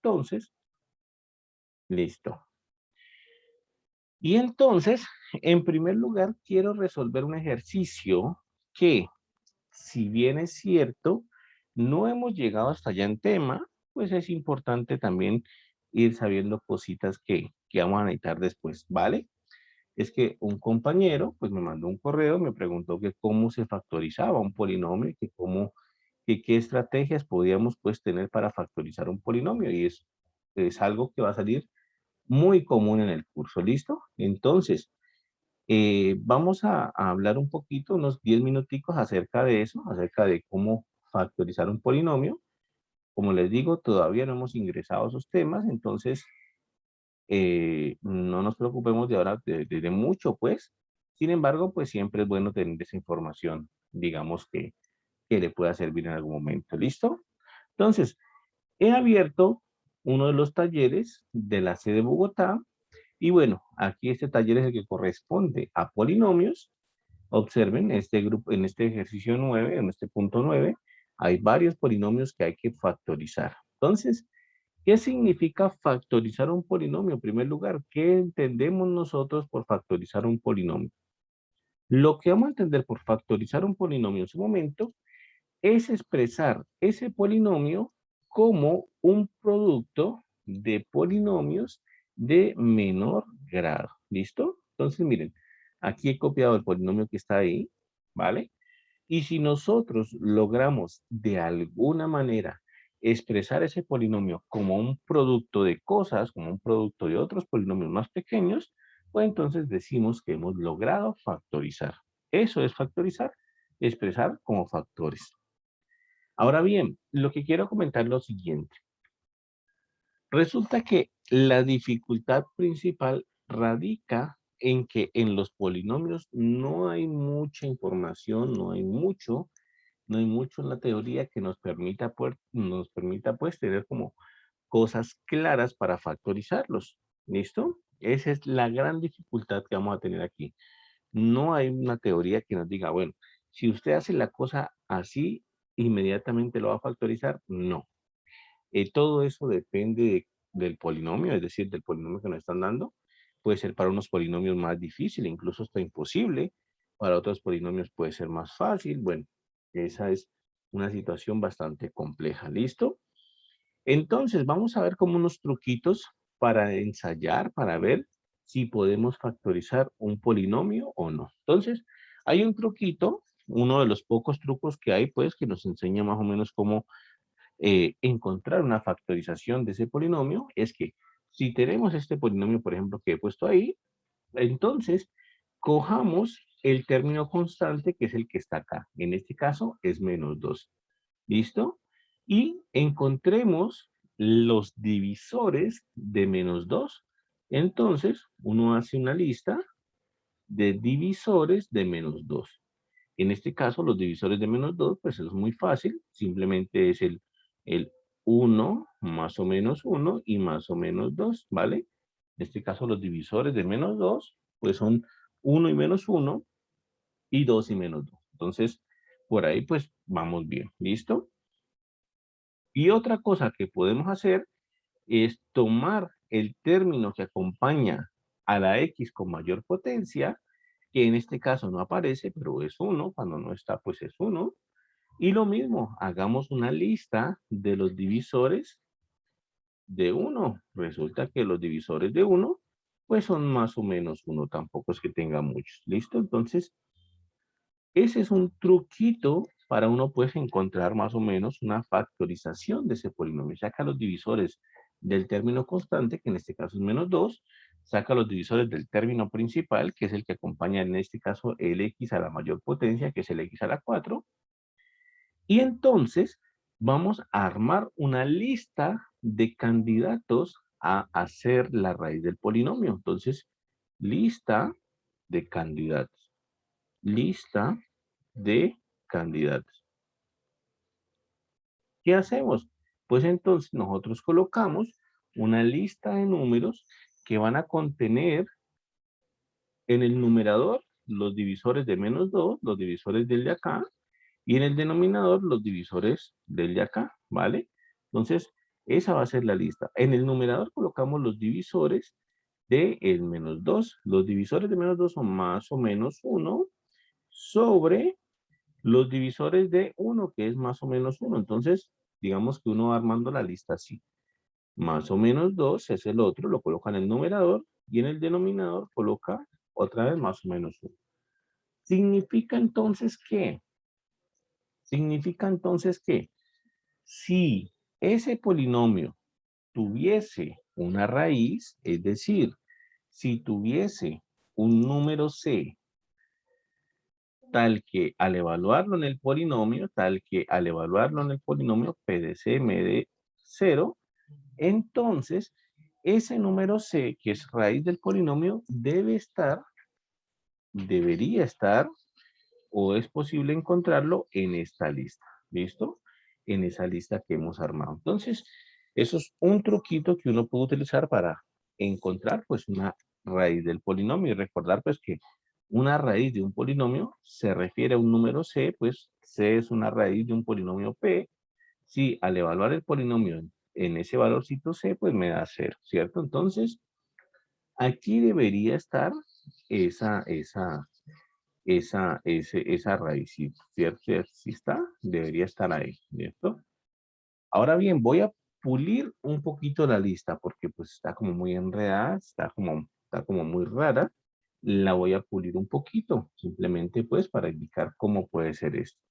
Entonces, listo. Y entonces, en primer lugar, quiero resolver un ejercicio que, si bien es cierto, no hemos llegado hasta allá en tema, pues es importante también ir sabiendo cositas que vamos a necesitar después, ¿vale? Es que un compañero, pues me mandó un correo, me preguntó que cómo se factorizaba un polinomio, que cómo, que qué estrategias podíamos pues tener para factorizar un polinomio, y es algo que va a salir muy común en el curso, ¿listo? Entonces, vamos a hablar un poquito, unos 10 minuticos acerca de eso, acerca de cómo factorizar un polinomio. Como les digo, todavía no hemos ingresado a esos temas, entonces no nos preocupemos de ahora de mucho, pues. Sin embargo, pues siempre es bueno tener esa información, digamos que le pueda servir en algún momento. ¿Listo? Entonces, he abierto uno de los talleres de la sede de Bogotá. Y bueno, aquí este taller es el que corresponde a polinomios. Observen, este grupo, en este ejercicio 9, en este punto 9, hay varios polinomios que hay que factorizar. Entonces, ¿qué significa factorizar un polinomio? En primer lugar, ¿qué entendemos nosotros por factorizar un polinomio? Lo que vamos a entender por factorizar un polinomio en su momento es expresar ese polinomio como un producto de polinomios de menor grado. ¿Listo? Entonces, miren, aquí he copiado el polinomio que está ahí, ¿vale? Y si nosotros logramos de alguna manera expresar ese polinomio como un producto de cosas, como un producto de otros polinomios más pequeños, pues entonces decimos que hemos logrado factorizar. Eso es factorizar, expresar como factores. Ahora bien, lo que quiero comentar es lo siguiente. Resulta que la dificultad principal radica en que en los polinomios no hay mucha información, no hay mucho en la teoría que nos permita pues tener como cosas claras para factorizarlos. ¿Listo? Esa es la gran dificultad que vamos a tener aquí. No hay una teoría que nos diga, bueno, si usted hace la cosa así, inmediatamente lo va a factorizar. No. Todo eso depende del polinomio, es decir, del polinomio que nos están dando. Puede ser para unos polinomios más difícil, incluso hasta imposible. Para otros polinomios puede ser más fácil. Bueno, esa es una situación bastante compleja. ¿Listo? Entonces, vamos a ver como unos truquitos para ensayar, para ver si podemos factorizar un polinomio o no. Entonces, hay un truquito, uno de los pocos trucos que hay, pues, que nos enseña más o menos cómo encontrar una factorización de ese polinomio, es que si tenemos este polinomio, por ejemplo, que he puesto ahí, entonces cojamos el término constante, que es el que está acá. En este caso es -2. ¿Listo? Y encontremos los divisores de -2. Entonces, uno hace una lista de divisores de -2. En este caso, los divisores de -2, pues es muy fácil. Simplemente es el 1 más o menos 1 y más o menos 2, ¿vale? En este caso, los divisores de -2, pues son 1 y -1 y 2 y -2. Entonces, por ahí, pues vamos bien. ¿Listo? Y otra cosa que podemos hacer es tomar el término que acompaña a la x con mayor potencia, que en este caso no aparece, pero es 1, cuando no está, pues es 1. Y lo mismo, hagamos una lista de los divisores de 1. Resulta que los divisores de 1, pues son más o menos 1, tampoco es que tenga muchos. ¿Listo? Entonces, ese es un truquito para uno pues encontrar más o menos una factorización de ese polinomio. Saca los divisores del término constante, que en este caso es -2, saca los divisores del término principal, que es el que acompaña en este caso el x a la mayor potencia, que es el x a la 4, y entonces vamos a armar una lista de candidatos a hacer la raíz del polinomio. Entonces, lista de candidatos. Lista de candidatos. ¿Qué hacemos? Pues entonces nosotros colocamos una lista de números que van a contener en el numerador los divisores de -2, los divisores del de acá, y en el denominador los divisores del de acá, ¿vale? Entonces, Esa va a ser la lista. En el numerador colocamos los divisores de el menos 2. Los divisores de menos 2 son más o menos 1 sobre los divisores de 1, que es más o menos 1. Entonces, digamos que uno va armando la lista así. Más o menos 2 es el otro, lo coloca en el numerador y en el denominador coloca otra vez más o menos 1. Significa entonces que, si ese polinomio tuviese una raíz, es decir, si tuviese un número c tal que al evaluarlo en el polinomio, P de C me dé 0, entonces ese número c, que es raíz del polinomio, debería estar, o es posible encontrarlo en esta lista. ¿Listo? En esa lista que hemos armado. Entonces, eso es un truquito que uno puede utilizar para encontrar pues una raíz del polinomio y recordar pues que una raíz de un polinomio se refiere a un número c, pues c es una raíz de un polinomio p. Si al evaluar el polinomio en ese valorcito c, pues me da 0, ¿cierto? Entonces, aquí debería estar esa raíz, ¿cierto? Si está, debería estar ahí, ¿cierto? Ahora bien, voy a pulir un poquito la lista porque pues está como muy enredada, está como muy rara. La voy a pulir un poquito, simplemente pues para indicar cómo puede ser esto.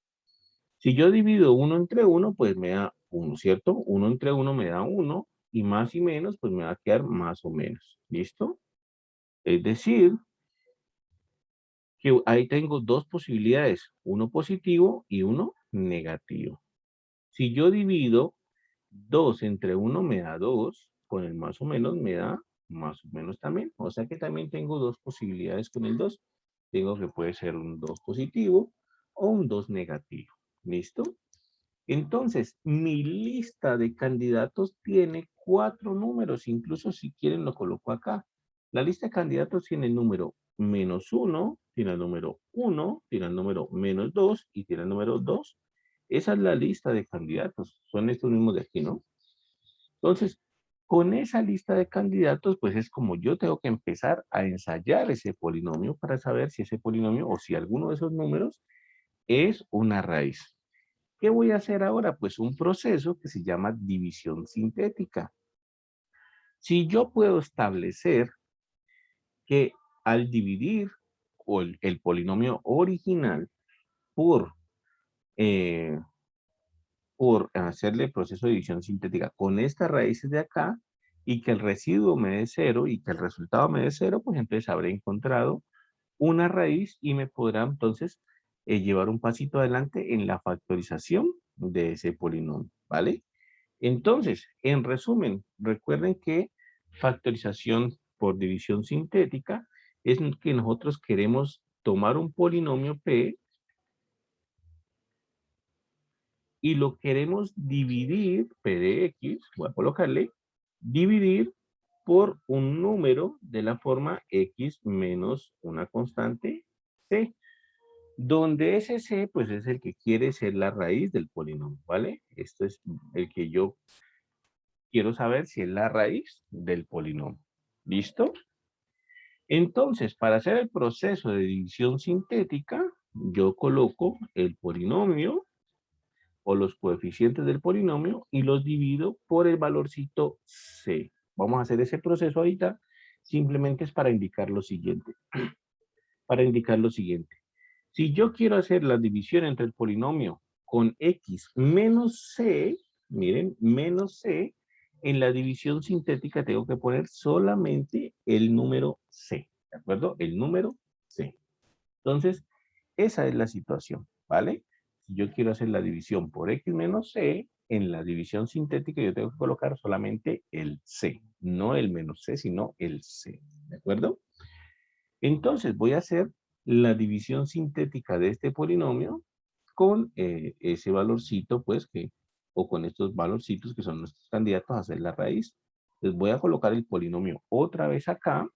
Si yo divido 1 entre 1, pues me da 1, ¿cierto? 1 entre 1 me da 1 y más y menos, pues me va a quedar más o menos, ¿listo? Es decir, que ahí tengo dos posibilidades, uno positivo y uno negativo. Si yo divido 2 entre 1 me da 2, con el más o menos me da más o menos también. O sea que también tengo dos posibilidades con el 2. Tengo que puede ser un 2 positivo o un 2 negativo. ¿Listo? Entonces, mi lista de candidatos tiene 4 números, incluso si quieren lo coloco acá. La lista de candidatos tiene el número -1, tiene el número 1, tiene el número -2 y tiene el número 2. Esa es la lista de candidatos. Son estos mismos de aquí, ¿no? Entonces, con esa lista de candidatos, pues es como yo tengo que empezar a ensayar ese polinomio para saber si ese polinomio o si alguno de esos números es una raíz. ¿Qué voy a hacer ahora? Pues un proceso que se llama división sintética. Si yo puedo establecer que al dividir el polinomio original por, eh, por hacerle el proceso de división sintética con estas raíces de acá y que el residuo me dé 0 y que el resultado me dé 0, pues entonces habré encontrado una raíz y me podrá entonces llevar un pasito adelante en la factorización de ese polinomio, ¿vale? Entonces, en resumen, recuerden que factorización por división sintética es que nosotros queremos tomar un polinomio P y lo queremos dividir, P de X, voy a colocarle, dividir por un número de la forma X menos una constante C, donde ese C, pues es el que quiere ser la raíz del polinomio, ¿vale? Esto es el que yo quiero saber si es la raíz del polinomio. ¿Listo? Entonces, para hacer el proceso de división sintética, yo coloco el polinomio o los coeficientes del polinomio y los divido por el valorcito C. Vamos a hacer ese proceso ahorita. Simplemente es para indicar lo siguiente. Para indicar lo siguiente. Si yo quiero hacer la división entre el polinomio con X menos C, miren, menos C, en la división sintética tengo que poner solamente el número C, ¿de acuerdo? El número C. Entonces, esa es la situación, ¿vale? Si yo quiero hacer la división por X menos C, en la división sintética yo tengo que colocar solamente el C, no el menos C, sino el C, ¿de acuerdo? Entonces voy a hacer la división sintética de este polinomio con ese valorcito, pues, o con estos valorcitos que son nuestros candidatos a hacer la raíz. Entonces voy a colocar el polinomio otra vez acá,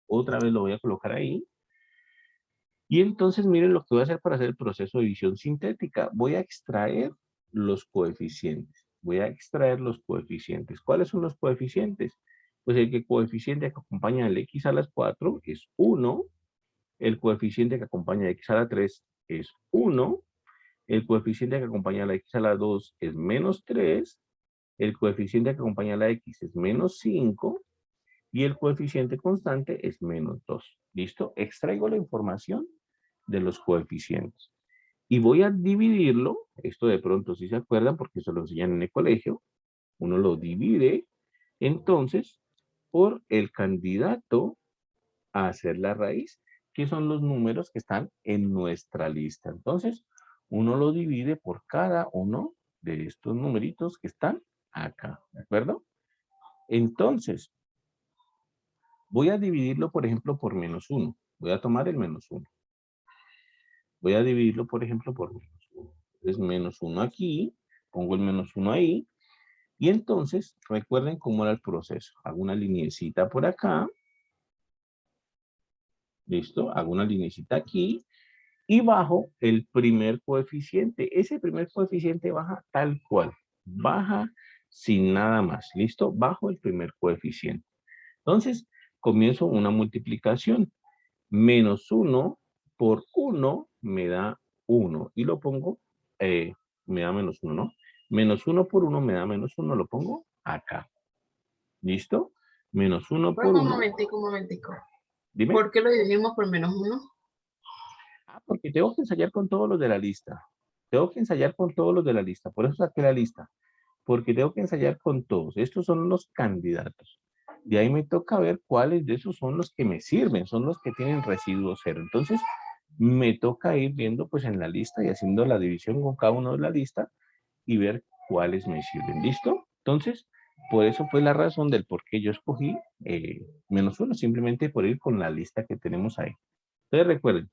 otra vez lo voy a colocar ahí. Y entonces miren lo que voy a hacer para hacer el proceso de división sintética. Voy a extraer los coeficientes. voy a extraer los coeficientes. ¿Cuáles son los coeficientes? Pues el que coeficiente que acompaña al x a las 4 es 1, el coeficiente que acompaña a x a la 3 es 1, el coeficiente que acompaña a la x a la 2 es menos 3, el coeficiente que acompaña a la x es menos 5 y el coeficiente constante es menos 2. ¿Listo? Extraigo la información de los coeficientes. Y voy a dividirlo, esto de pronto si se acuerdan porque eso lo enseñan en el colegio, uno lo divide entonces por el candidato a hacer la raíz, que son los números que están en nuestra lista. Entonces, uno lo divide por cada uno de estos numeritos que están acá, ¿de acuerdo? Entonces, voy a dividirlo, por ejemplo, por menos 1. Voy a tomar el menos 1. Voy a dividirlo, por ejemplo, por menos 1. Entonces, menos 1 aquí, pongo el menos 1 ahí, y entonces, recuerden cómo era el proceso. Hago una lineecita por acá, ¿listo? Hago una lineecita aquí, y bajo el primer coeficiente. Ese primer coeficiente baja tal cual, baja sin nada más, ¿listo? Bajo el primer coeficiente. Entonces, comienzo una multiplicación. Menos 1 por 1 me da 1. Y lo pongo, me da menos 1, ¿no? Menos 1 por 1 me da menos 1, lo pongo acá. ¿Listo? Menos 1 por Profe, 1. un momentico. Dime. ¿Por qué lo dividimos por -1? Ah, porque tengo que ensayar con todos los de la lista. Tengo que ensayar con todos los de la lista. Por eso saqué la lista. Porque tengo que ensayar con todos. Estos son los candidatos. De ahí me toca ver cuáles de esos son los que me sirven, son los que tienen residuo cero. Entonces, me toca ir viendo pues en la lista y haciendo la división con cada uno de la lista y ver cuáles me sirven. ¿Listo? Entonces, por eso fue la razón del por qué yo escogí menos 1, simplemente por ir con la lista que tenemos ahí. Entonces, recuerden,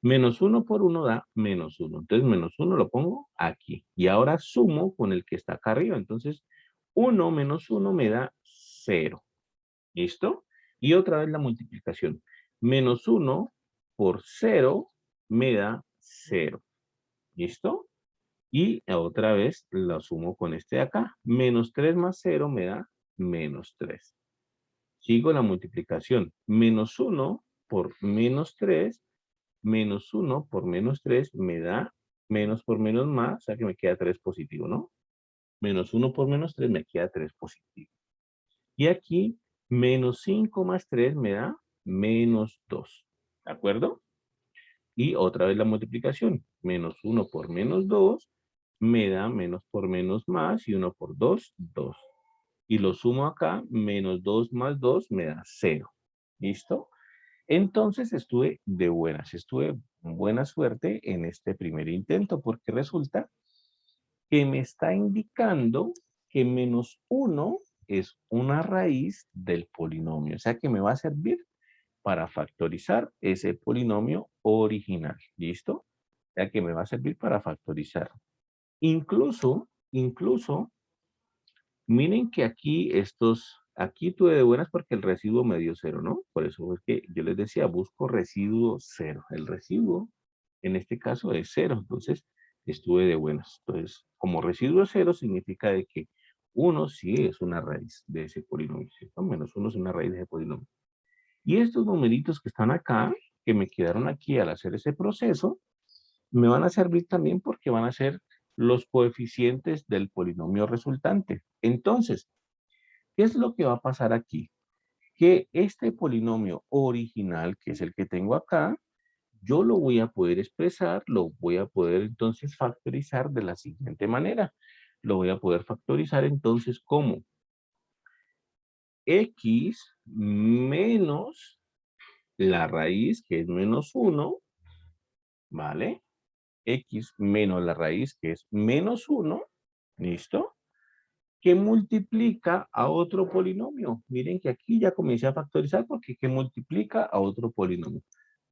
menos 1 por 1 da menos 1. Entonces, menos 1 lo pongo aquí. Y ahora sumo con el que está acá arriba. Entonces, 1 menos 1 me da 0. ¿Listo? Y otra vez la multiplicación. Menos 1 por 0 me da 0. ¿Listo? Y otra vez lo sumo con este de acá. Menos 3 más 0 me da menos 3. Sigo la multiplicación. Menos 1 por menos 3, menos 1 por menos 3 me da menos por menos más, o sea que me queda 3 positivo, ¿no? Menos 1 por menos 3 me queda 3 positivo. Y aquí, menos 5 más 3 me da menos 2. ¿De acuerdo? Y otra vez la multiplicación. Menos 1 por menos 2 me da menos por menos más y 1 por 2, 2. Y lo sumo acá, menos 2 más 2 me da 0. ¿Listo? Entonces estuve de buenas, estuve con buena suerte en este primer intento porque resulta que me está indicando que menos 1 es una raíz del polinomio. O sea que me va a servir para factorizar ese polinomio original. ¿Listo? O sea que me va a servir para factorizar. Incluso, miren que aquí tuve de buenas porque el residuo me dio 0, ¿no? Por eso es que yo les decía, busco residuo 0. El residuo, en este caso, es 0. Entonces, estuve de buenas. Entonces, como residuo 0 significa de que 1 sí es una raíz de ese polinomio, ¿cierto? Menos 1 es una raíz de ese polinomio. Y estos numeritos que están acá, que me quedaron aquí al hacer ese proceso, me van a servir también porque van a ser los coeficientes del polinomio resultante. Entonces, ¿qué es lo que va a pasar aquí? Que este polinomio original, que es el que tengo acá, yo lo voy a poder expresar, lo voy a poder entonces factorizar de la siguiente manera. Lo voy a poder factorizar entonces como x menos la raíz, que es menos 1, ¿vale? X menos la raíz, que es menos 1, ¿listo? Que multiplica a otro polinomio. Miren que aquí ya comencé a factorizar porque que multiplica a otro polinomio.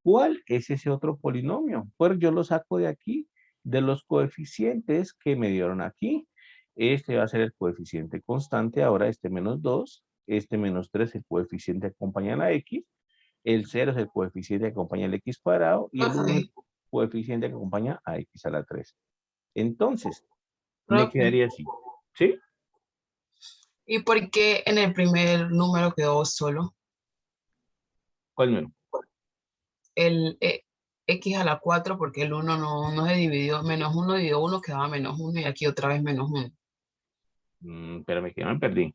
¿Cuál es ese otro polinomio? Pues yo lo saco de aquí, de los coeficientes que me dieron aquí. Este va a ser el coeficiente constante, ahora este menos 2, este menos 3, el coeficiente acompaña a la X, el 0 es el coeficiente que acompaña al X cuadrado y el 1 es Profe, el coeficiente que acompaña a X a la 3. Entonces, me profe, quedaría así. ¿Sí? ¿Y por qué en el primer número quedó solo? ¿Cuál número? El x a la 4 porque el uno no se dividió, menos uno dividió uno, quedaba menos uno y aquí otra vez menos uno. Espérame que ya me perdí.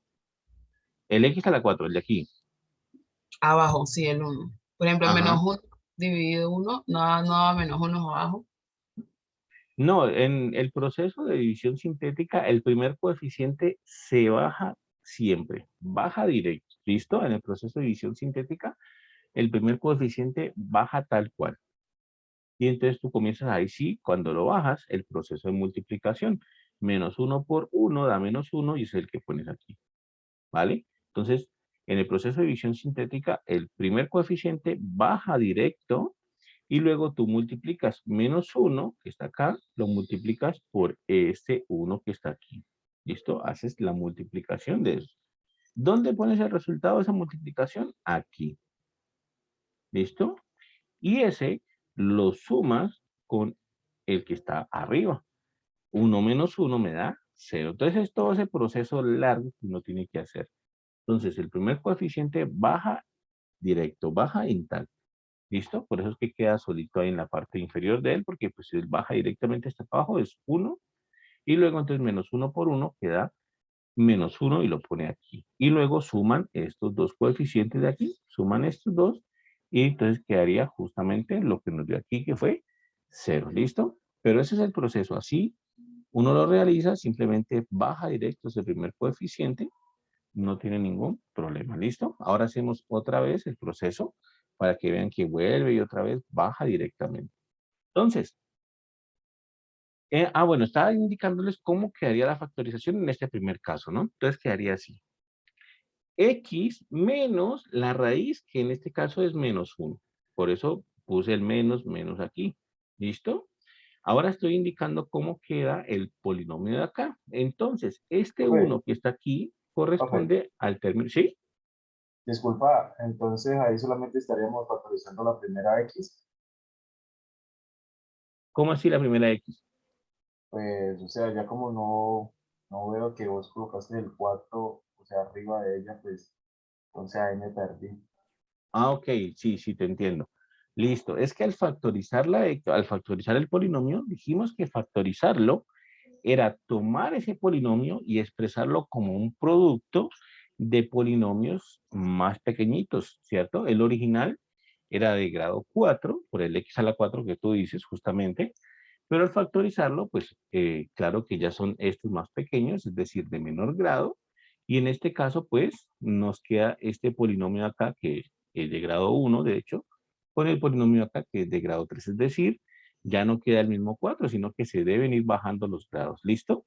El X a la 4, el de aquí. Abajo, sí, el uno. Por ejemplo, el menos Ajá. uno dividido uno, no daba menos uno abajo. No, en el proceso de división sintética, el primer coeficiente se baja siempre, baja directo. ¿Listo? En el proceso de división sintética, el primer coeficiente baja tal cual. Y entonces tú comienzas ahí sí, cuando lo bajas, el proceso de multiplicación. Menos uno por uno da menos uno y es el que pones aquí. ¿Vale? Entonces, en el proceso de división sintética, el primer coeficiente baja directo y luego tú multiplicas menos uno que está acá, lo multiplicas por este uno que está aquí. ¿Listo? Haces la multiplicación de eso. ¿Dónde pones el resultado de esa multiplicación? Aquí. ¿Listo? Y ese lo sumas con el que está arriba. Uno menos uno me da cero. Entonces es todo ese proceso largo que uno tiene que hacer. Entonces el primer coeficiente baja directo, baja en tal. ¿Listo? Por eso es que queda solito ahí en la parte inferior de él, porque pues si él baja directamente hasta abajo es uno y luego entonces menos uno por uno queda menos uno y lo pone aquí. Y luego suman estos dos coeficientes de aquí, suman estos dos y entonces quedaría justamente lo que nos dio aquí que fue cero. ¿Listo? Pero ese es el proceso. Así uno lo realiza, simplemente baja directo ese primer coeficiente, no tiene ningún problema. ¿Listo? Ahora hacemos otra vez el proceso para que vean que vuelve y otra vez baja directamente. Entonces, bueno, estaba indicándoles cómo quedaría la factorización en este primer caso, ¿no? Entonces quedaría así. X menos la raíz, que en este caso es menos 1. Por eso puse el menos, menos aquí. ¿Listo? Ahora estoy indicando cómo queda el polinomio de acá. Entonces, este Profe, uno que está aquí profe, corresponde al término, ¿sí? disculpa, entonces ahí solamente estaríamos factorizando la primera X, ¿Cómo así la primera X? pues, o sea, ya como no veo que vos colocaste el 4 o sea, arriba de ella, pues, entonces ahí me perdí. Ah, ok, sí, sí, te entiendo. Listo. Es que al factorizar el polinomio, dijimos que factorizarlo era tomar ese polinomio y expresarlo como un producto de polinomios más pequeñitos, ¿cierto? El original era de grado 4 por el x a la 4 que tú dices justamente, pero al factorizarlo, pues claro que ya son estos más pequeños, es decir, de menor grado, y en este caso, pues nos queda este polinomio acá que es de grado 1, de hecho, con el polinomio acá que es de grado 3, es decir, ya no queda el mismo 4, sino que se deben ir bajando los grados. ¿Listo?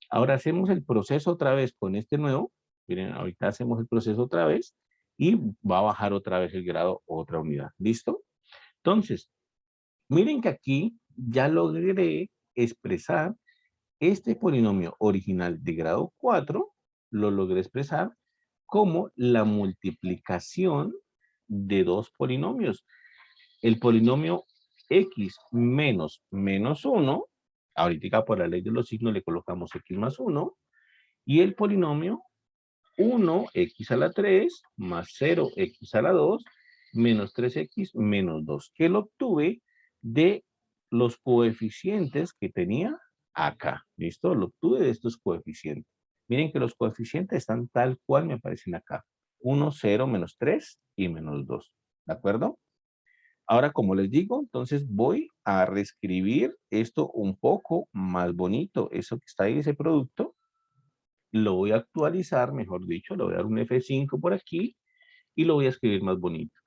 Ahora hacemos el proceso otra vez con este nuevo. Miren, ahorita hacemos el proceso otra vez y va a bajar otra vez el grado otra unidad. ¿Listo? Entonces, miren que aquí ya logré expresar este polinomio original de grado 4, lo logré expresar como la multiplicación de dos polinomios. El polinomio x menos menos 1, ahorita por la ley de los signos le colocamos x más 1, y el polinomio 1x a la 3 más 0x a la 2 menos 3x menos 2, que lo obtuve de los coeficientes que tenía acá. ¿Listo? Lo obtuve de estos coeficientes. Miren que los coeficientes están tal cual me aparecen acá. 1, 0, menos 3 y menos 2. ¿De acuerdo? Ahora, como les digo, entonces voy a reescribir esto un poco más bonito. Eso que está ahí, ese producto, lo voy a actualizar, mejor dicho, le voy a dar un F5 por aquí y lo voy a escribir más bonito.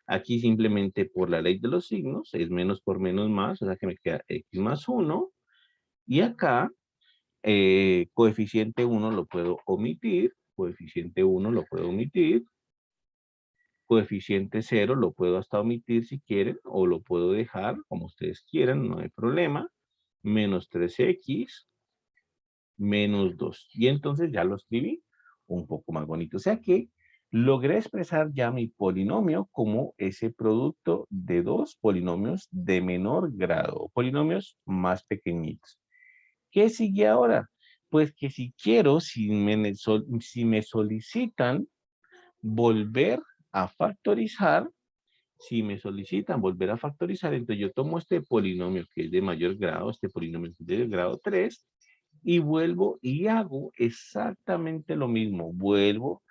Aquí simplemente por la ley de los signos, es menos por menos más, o sea que me queda x más 1. Y acá, coeficiente 1 lo puedo omitir, coeficiente 1 lo puedo omitir, coeficiente 0 lo puedo hasta omitir si quieren, o lo puedo dejar como ustedes quieran, no hay problema. Menos 3x menos 2. Y entonces ya lo escribí un poco más bonito. O sea que logré expresar ya mi polinomio como ese producto de dos polinomios de menor grado, polinomios más pequeñitos. ¿Qué sigue ahora? Pues que si quiero, si me solicitan volver a factorizar, si me solicitan volver a factorizar, entonces yo tomo este polinomio que es de mayor grado, este polinomio que es de grado 3, y vuelvo y hago exactamente lo mismo. Vuelvo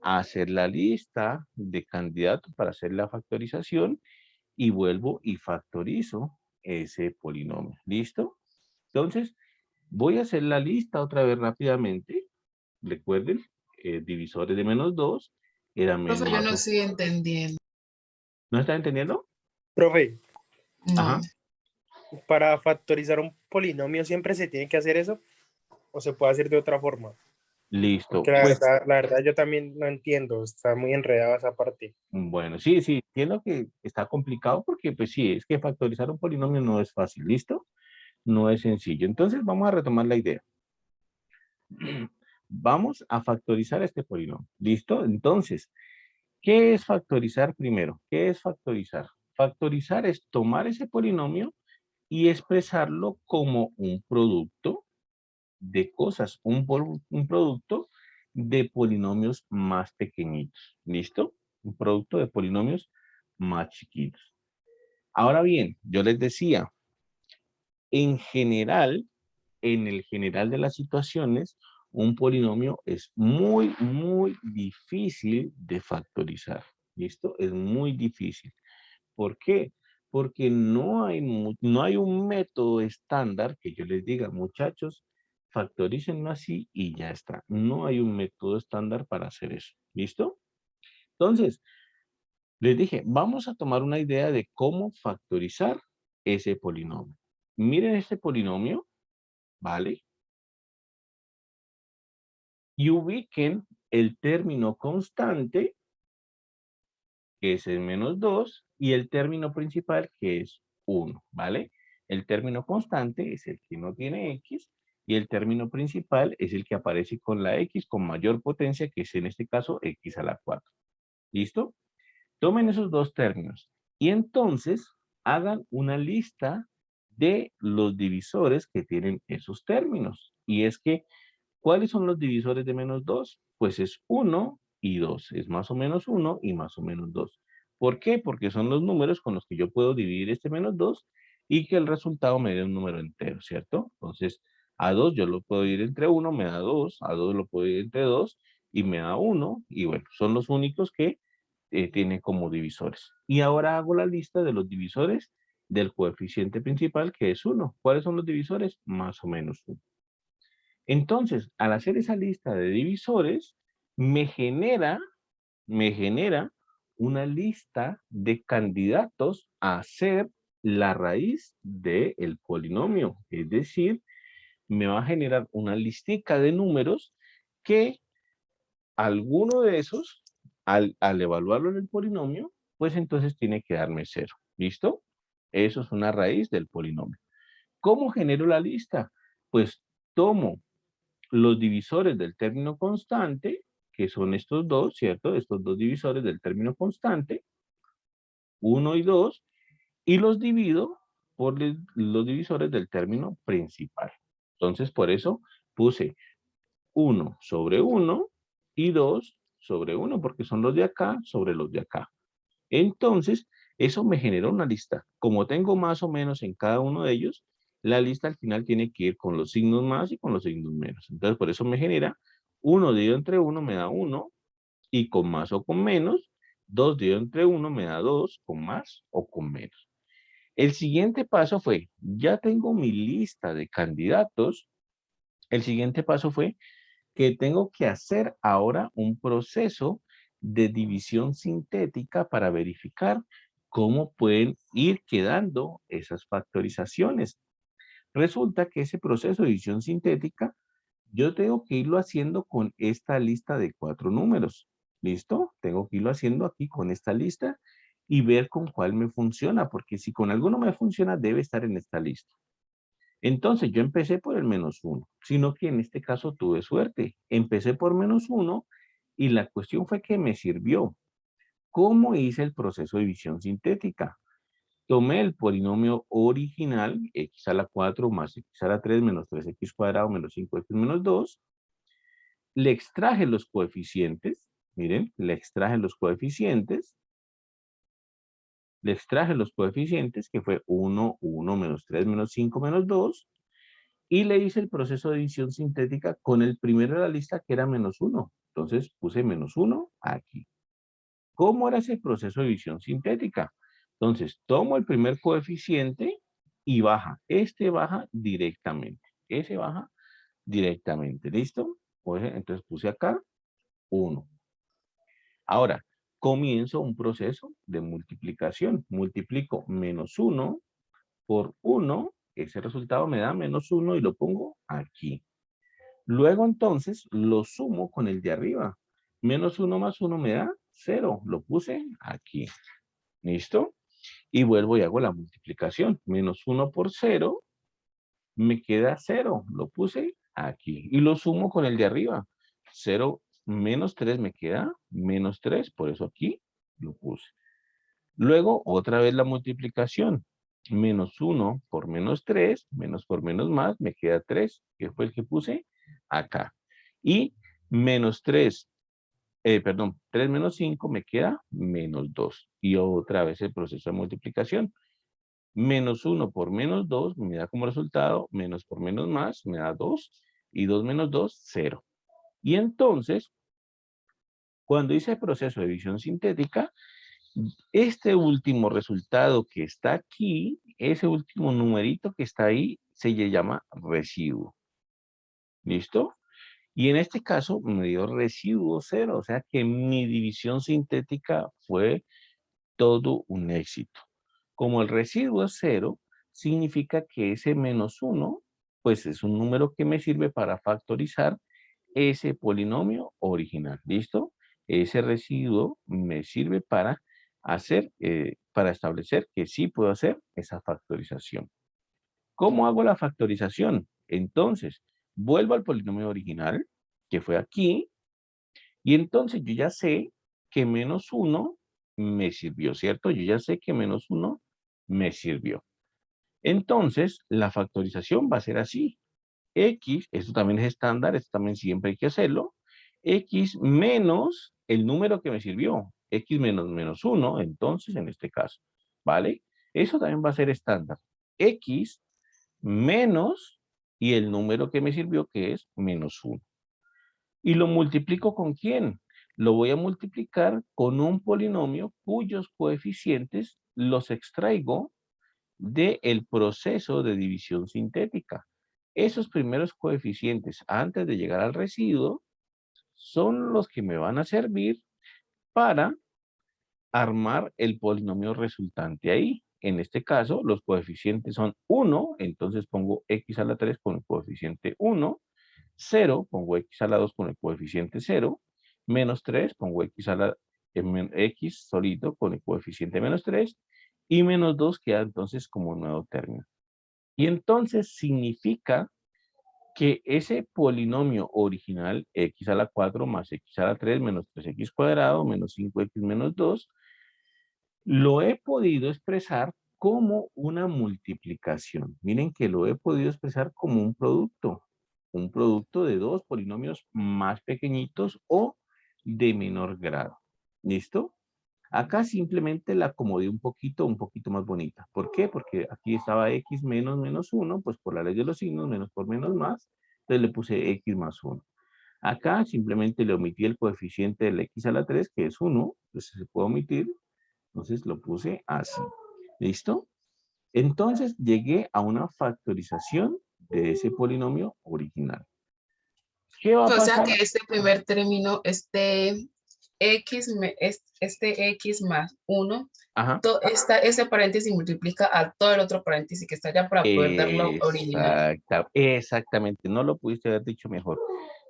a hacer la lista de candidatos para hacer la factorización y vuelvo y factorizo ese polinomio. ¿Listo? Entonces, voy a hacer la lista otra vez rápidamente. Recuerden, divisores de menos 2 era Profe, yo menos... no estoy entendiendo. ¿No están entendiendo? Profe, No. Ajá. para factorizar un polinomio siempre se tiene que hacer eso o se puede hacer de otra forma. Listo. Porque Pues, la verdad yo también no entiendo, está muy enredada esa parte. bueno, sí, sí, entiendo que está complicado porque, pues sí, es que factorizar un polinomio no es fácil, ¿listo? No es sencillo. Entonces, vamos a retomar la idea. Vamos a factorizar este polinomio, ¿listo? Entonces, ¿qué es factorizar primero? ¿Qué es factorizar? Factorizar es tomar ese polinomio y expresarlo como un producto de cosas, un producto de polinomios más pequeñitos. ¿Listo? Un producto de polinomios más chiquitos. Ahora bien, yo les decía, en general, en el general de las situaciones, un polinomio es muy, muy difícil de factorizar. ¿Listo? Es muy difícil. ¿Por qué? Porque no hay un método estándar que yo les diga, muchachos, factorícenlo así y ya está. No hay un método estándar para hacer eso. ¿Listo? Entonces, les dije, vamos a tomar una idea de cómo factorizar ese polinomio. Miren este polinomio, ¿vale? Y ubiquen el término constante, que es el menos 2, y el término principal, que es 1, ¿vale? El término constante es el que no tiene X, y el término principal es el que aparece con la X con mayor potencia, que es en este caso X a la 4. ¿Listo? Tomen esos dos términos, y entonces hagan una lista de los divisores que tienen esos términos. Y es que, ¿cuáles son los divisores de menos 2? Pues es 1 y 2. Es más o menos 1 y más o menos 2. ¿Por qué? Porque son los números con los que yo puedo dividir este menos 2 y que el resultado me dé un número entero, ¿cierto? Entonces, a 2 yo lo puedo dividir entre 1, me da 2. A 2 lo puedo dividir entre 2 y me da 1. Y bueno, son los únicos que tiene como divisores. Y ahora hago la lista de los divisores del coeficiente principal, que es 1. ¿Cuáles son los divisores? Más o menos 1. Entonces, al hacer esa lista de divisores, me genera una lista de candidatos a ser la raíz del polinomio. Es decir, me va a generar una listica de números que alguno de esos, al evaluarlo en el polinomio, pues entonces tiene que darme 0. ¿Listo? Eso es una raíz del polinomio. ¿Cómo genero la lista? Pues tomo los divisores del término constante, que son estos dos, ¿cierto? Estos dos divisores del término constante, 1 y 2, y los divido por los divisores del término principal. Entonces, por eso puse 1 sobre 1 y 2 sobre 1, porque son los de acá sobre los de acá. Entonces, eso me genera una lista. Como tengo más o menos en cada uno de ellos, la lista al final tiene que ir con los signos más y con los signos menos. Entonces, por eso me genera 1 dividido entre 1 me da 1 y con más o con menos, 2 dividido entre 1 me da 2 con más o con menos. El siguiente paso fue, ya tengo mi lista de candidatos. El siguiente paso fue que tengo que hacer ahora un proceso de división sintética para verificar cómo pueden ir quedando esas factorizaciones. Resulta que ese proceso de división sintética yo tengo que irlo haciendo con esta lista de 4 números. ¿Listo? Tengo que irlo haciendo aquí con esta lista y ver con cuál me funciona, porque si con alguno me funciona, debe estar en esta lista. Entonces yo empecé por el menos 1, sino que en este caso tuve suerte. Empecé por menos 1 y la cuestión fue que me sirvió. ¿Cómo hice el proceso de división sintética? Tomé el polinomio original, x a la 4 más x a la 3 menos 3x cuadrado menos 5x menos 2. Le extraje los coeficientes. Miren, le extraje los coeficientes. Le extraje los coeficientes, que fue 1, 1, menos 3, menos 5, menos 2. Y le hice el proceso de división sintética con el primero de la lista, que era menos 1. Entonces puse menos 1 aquí. ¿Cómo era ese proceso de división sintética? Entonces, tomo el primer coeficiente y baja. Este baja directamente. Ese baja directamente. ¿Listo? Pues, entonces puse acá 1. Ahora, comienzo un proceso de multiplicación. Multiplico menos 1 por 1. Ese resultado me da menos 1 y lo pongo aquí. Luego, entonces, lo sumo con el de arriba. Menos 1 más 1 me da 0. Lo puse aquí. ¿Listo? Y vuelvo y hago la multiplicación. Menos 1 por 0 me queda 0. Lo puse aquí. Y lo sumo con el de arriba. 0 menos 3 me queda menos 3. Por eso aquí lo puse. Luego, otra vez la multiplicación. Menos 1 por menos 3, menos por menos más, me queda 3, que fue el que puse acá. Y menos 3, 3 menos 5 me queda menos 2. Y otra vez el proceso de multiplicación. Menos 1 por menos 2 me da como resultado, menos por menos más me da 2. Y 2 menos 2, 0. Y entonces, cuando hice el proceso de división sintética, este último resultado que está aquí, ese último numerito que está ahí, se le llama residuo. ¿Listo? Y en este caso me dio residuo 0, o sea que mi división sintética fue todo un éxito. Como el residuo es 0, significa que ese menos 1, pues es un número que me sirve para factorizar ese polinomio original. ¿Listo? Ese residuo me sirve para para establecer que sí puedo hacer esa factorización. ¿Cómo hago la factorización? Entonces, vuelvo al polinomio original, que fue aquí, y entonces yo ya sé que menos 1 me sirvió, ¿cierto? Yo ya sé que menos 1 me sirvió. Entonces, la factorización va a ser así. X, esto también es estándar, esto también siempre hay que hacerlo. X menos el número que me sirvió. X menos menos 1, entonces en este caso, ¿vale? Eso también va a ser estándar. X menos y el número que me sirvió, que es menos 1. ¿Y lo multiplico con quién? Lo voy a multiplicar con un polinomio cuyos coeficientes los extraigo del proceso de división sintética. Esos primeros coeficientes antes de llegar al residuo son los que me van a servir para armar el polinomio resultante ahí. En este caso, los coeficientes son 1, entonces pongo x a la 3 con el coeficiente 1, 0, pongo x a la 2 con el coeficiente 0, menos 3, pongo x a la x solito con el coeficiente menos 3, y menos 2 queda entonces como nuevo término. Y entonces significa que ese polinomio original, x a la 4 más x a la 3 menos 3x cuadrado menos 5x menos 2, lo he podido expresar como una multiplicación. Miren que lo he podido expresar como un producto de dos polinomios más pequeñitos o de menor grado. ¿Listo? Acá simplemente la acomodé un poquito más bonita. ¿Por qué? Porque aquí estaba x menos menos 1, pues por la ley de los signos, menos por menos más, entonces le puse x más 1. Acá simplemente le omití el coeficiente del x a la 3, que es 1, entonces se puede omitir, entonces lo puse así. ¿Listo? Entonces llegué a una factorización de ese polinomio original. ¿Qué va a O sea pasar? que este primer término, este x más 1, Ajá. ese paréntesis multiplica a todo el otro paréntesis que está allá para poder darlo original. Exactamente, no lo pudiste haber dicho mejor.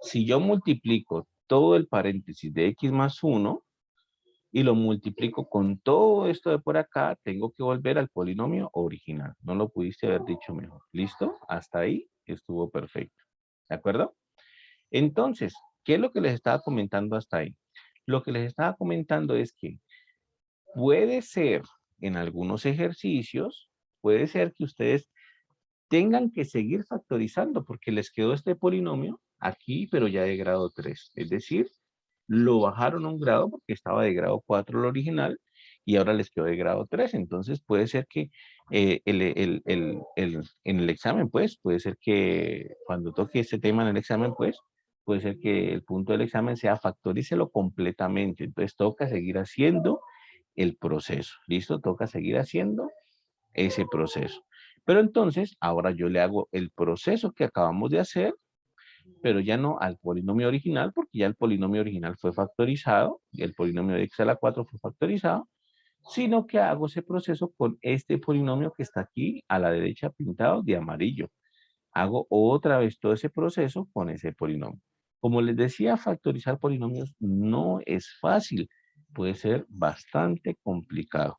Si yo multiplico todo el paréntesis de x más 1 y lo multiplico con todo esto de por acá, tengo que volver al polinomio original. No lo pudiste haber dicho mejor. ¿Listo? Hasta ahí estuvo perfecto. ¿De acuerdo? Entonces, ¿qué es lo que les estaba comentando hasta ahí? Lo que les estaba comentando es que puede ser en algunos ejercicios, puede ser que ustedes tengan que seguir factorizando porque les quedó este polinomio aquí, pero ya de grado 3. Es decir, lo bajaron un grado porque estaba de grado 4 el original y ahora les quedó de grado 3. Entonces puede ser que en el examen, pues, puede ser que cuando toque este tema en el examen, pues, puede ser que el punto del examen sea factorícelo completamente. Entonces toca seguir haciendo el proceso. ¿Listo? Toca seguir haciendo ese proceso. Pero entonces, ahora yo le hago el proceso que acabamos de hacer, pero ya no al polinomio original, porque ya el polinomio original fue factorizado, y el polinomio de x a la 4 fue factorizado, sino que hago ese proceso con este polinomio que está aquí a la derecha pintado de amarillo. Hago otra vez todo ese proceso con ese polinomio. Como les decía, factorizar polinomios no es fácil, puede ser bastante complicado.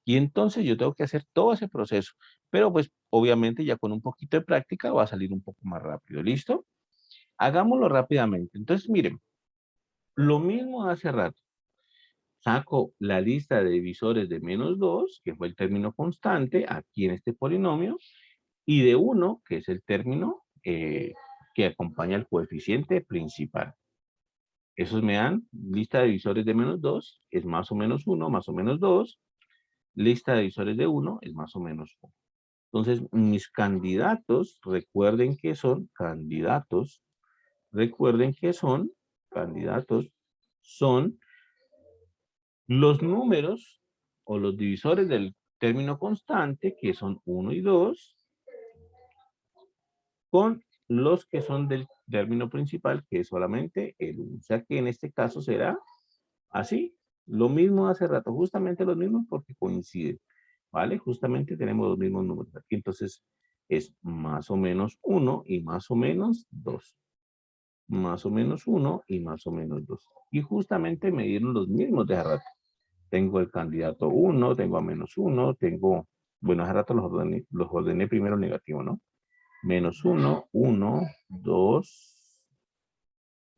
Y entonces yo tengo que hacer todo ese proceso. Pero pues obviamente ya con un poquito de práctica va a salir un poco más rápido. ¿Listo? Hagámoslo rápidamente. Entonces miren, lo mismo hace rato. Saco la lista de divisores de -2, que fue el término constante, aquí en este polinomio, y de 1, que es el término que acompaña al coeficiente principal. Esos me dan lista de divisores de -2, es más o menos 1, más o menos 2. Lista de divisores de 1 es más o menos 1. Entonces, mis candidatos, recuerden que son candidatos, son los números o los divisores del término constante, que son 1 y 2, con los que son del término principal, que es solamente el 1. O sea que en este caso será así. Lo mismo hace rato, justamente lo mismo porque coincide. ¿Vale? Justamente tenemos los mismos números aquí. Entonces, es más o menos 1 y más o menos 2. Más o menos 1 y más o menos 2. Y justamente me dieron los mismos de hace rato. Tengo el candidato 1, tengo a -1, tengo... Bueno, hace rato los ordené primero negativo, ¿no? -1, 1, 2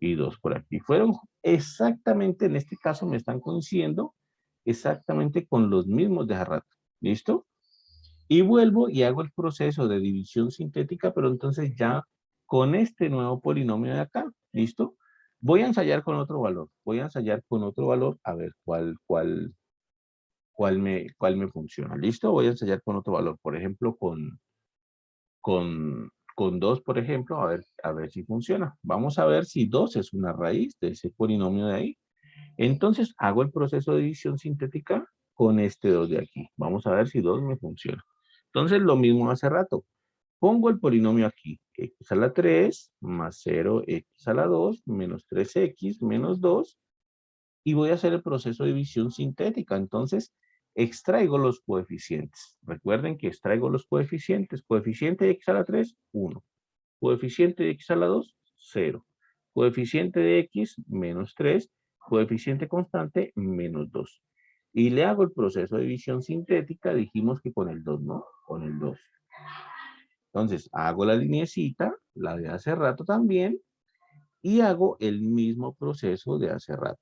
y 2 por aquí. Fueron exactamente, en este caso me están coincidiendo exactamente con los mismos de hace rato. ¿Listo? Y vuelvo y hago el proceso de división sintética, pero entonces ya con este nuevo polinomio de acá. ¿Listo? Voy a ensayar con otro valor. Voy a ensayar con otro valor a ver cuál me funciona. ¿Listo? Voy a ensayar con otro valor. Por ejemplo, con 2, por ejemplo, a ver si funciona. Vamos a ver si 2 es una raíz de ese polinomio de ahí. Entonces hago el proceso de división sintética con este 2 de aquí. Vamos a ver si 2 me funciona. Entonces lo mismo hace rato. Pongo el polinomio aquí. X a la 3 más 0x a la 2 menos 3x menos 2. Y voy a hacer el proceso de división sintética. Entonces extraigo los coeficientes. Recuerden que extraigo los coeficientes. Coeficiente de x a la 3, 1. Coeficiente de x a la 2, 0. Coeficiente de x, menos 3. Coeficiente constante, menos 2. Y le hago el proceso de división sintética, dijimos que con el 2, ¿no? Con el 2. Entonces, hago la lineecita, la de hace rato también, y hago el mismo proceso de hace rato.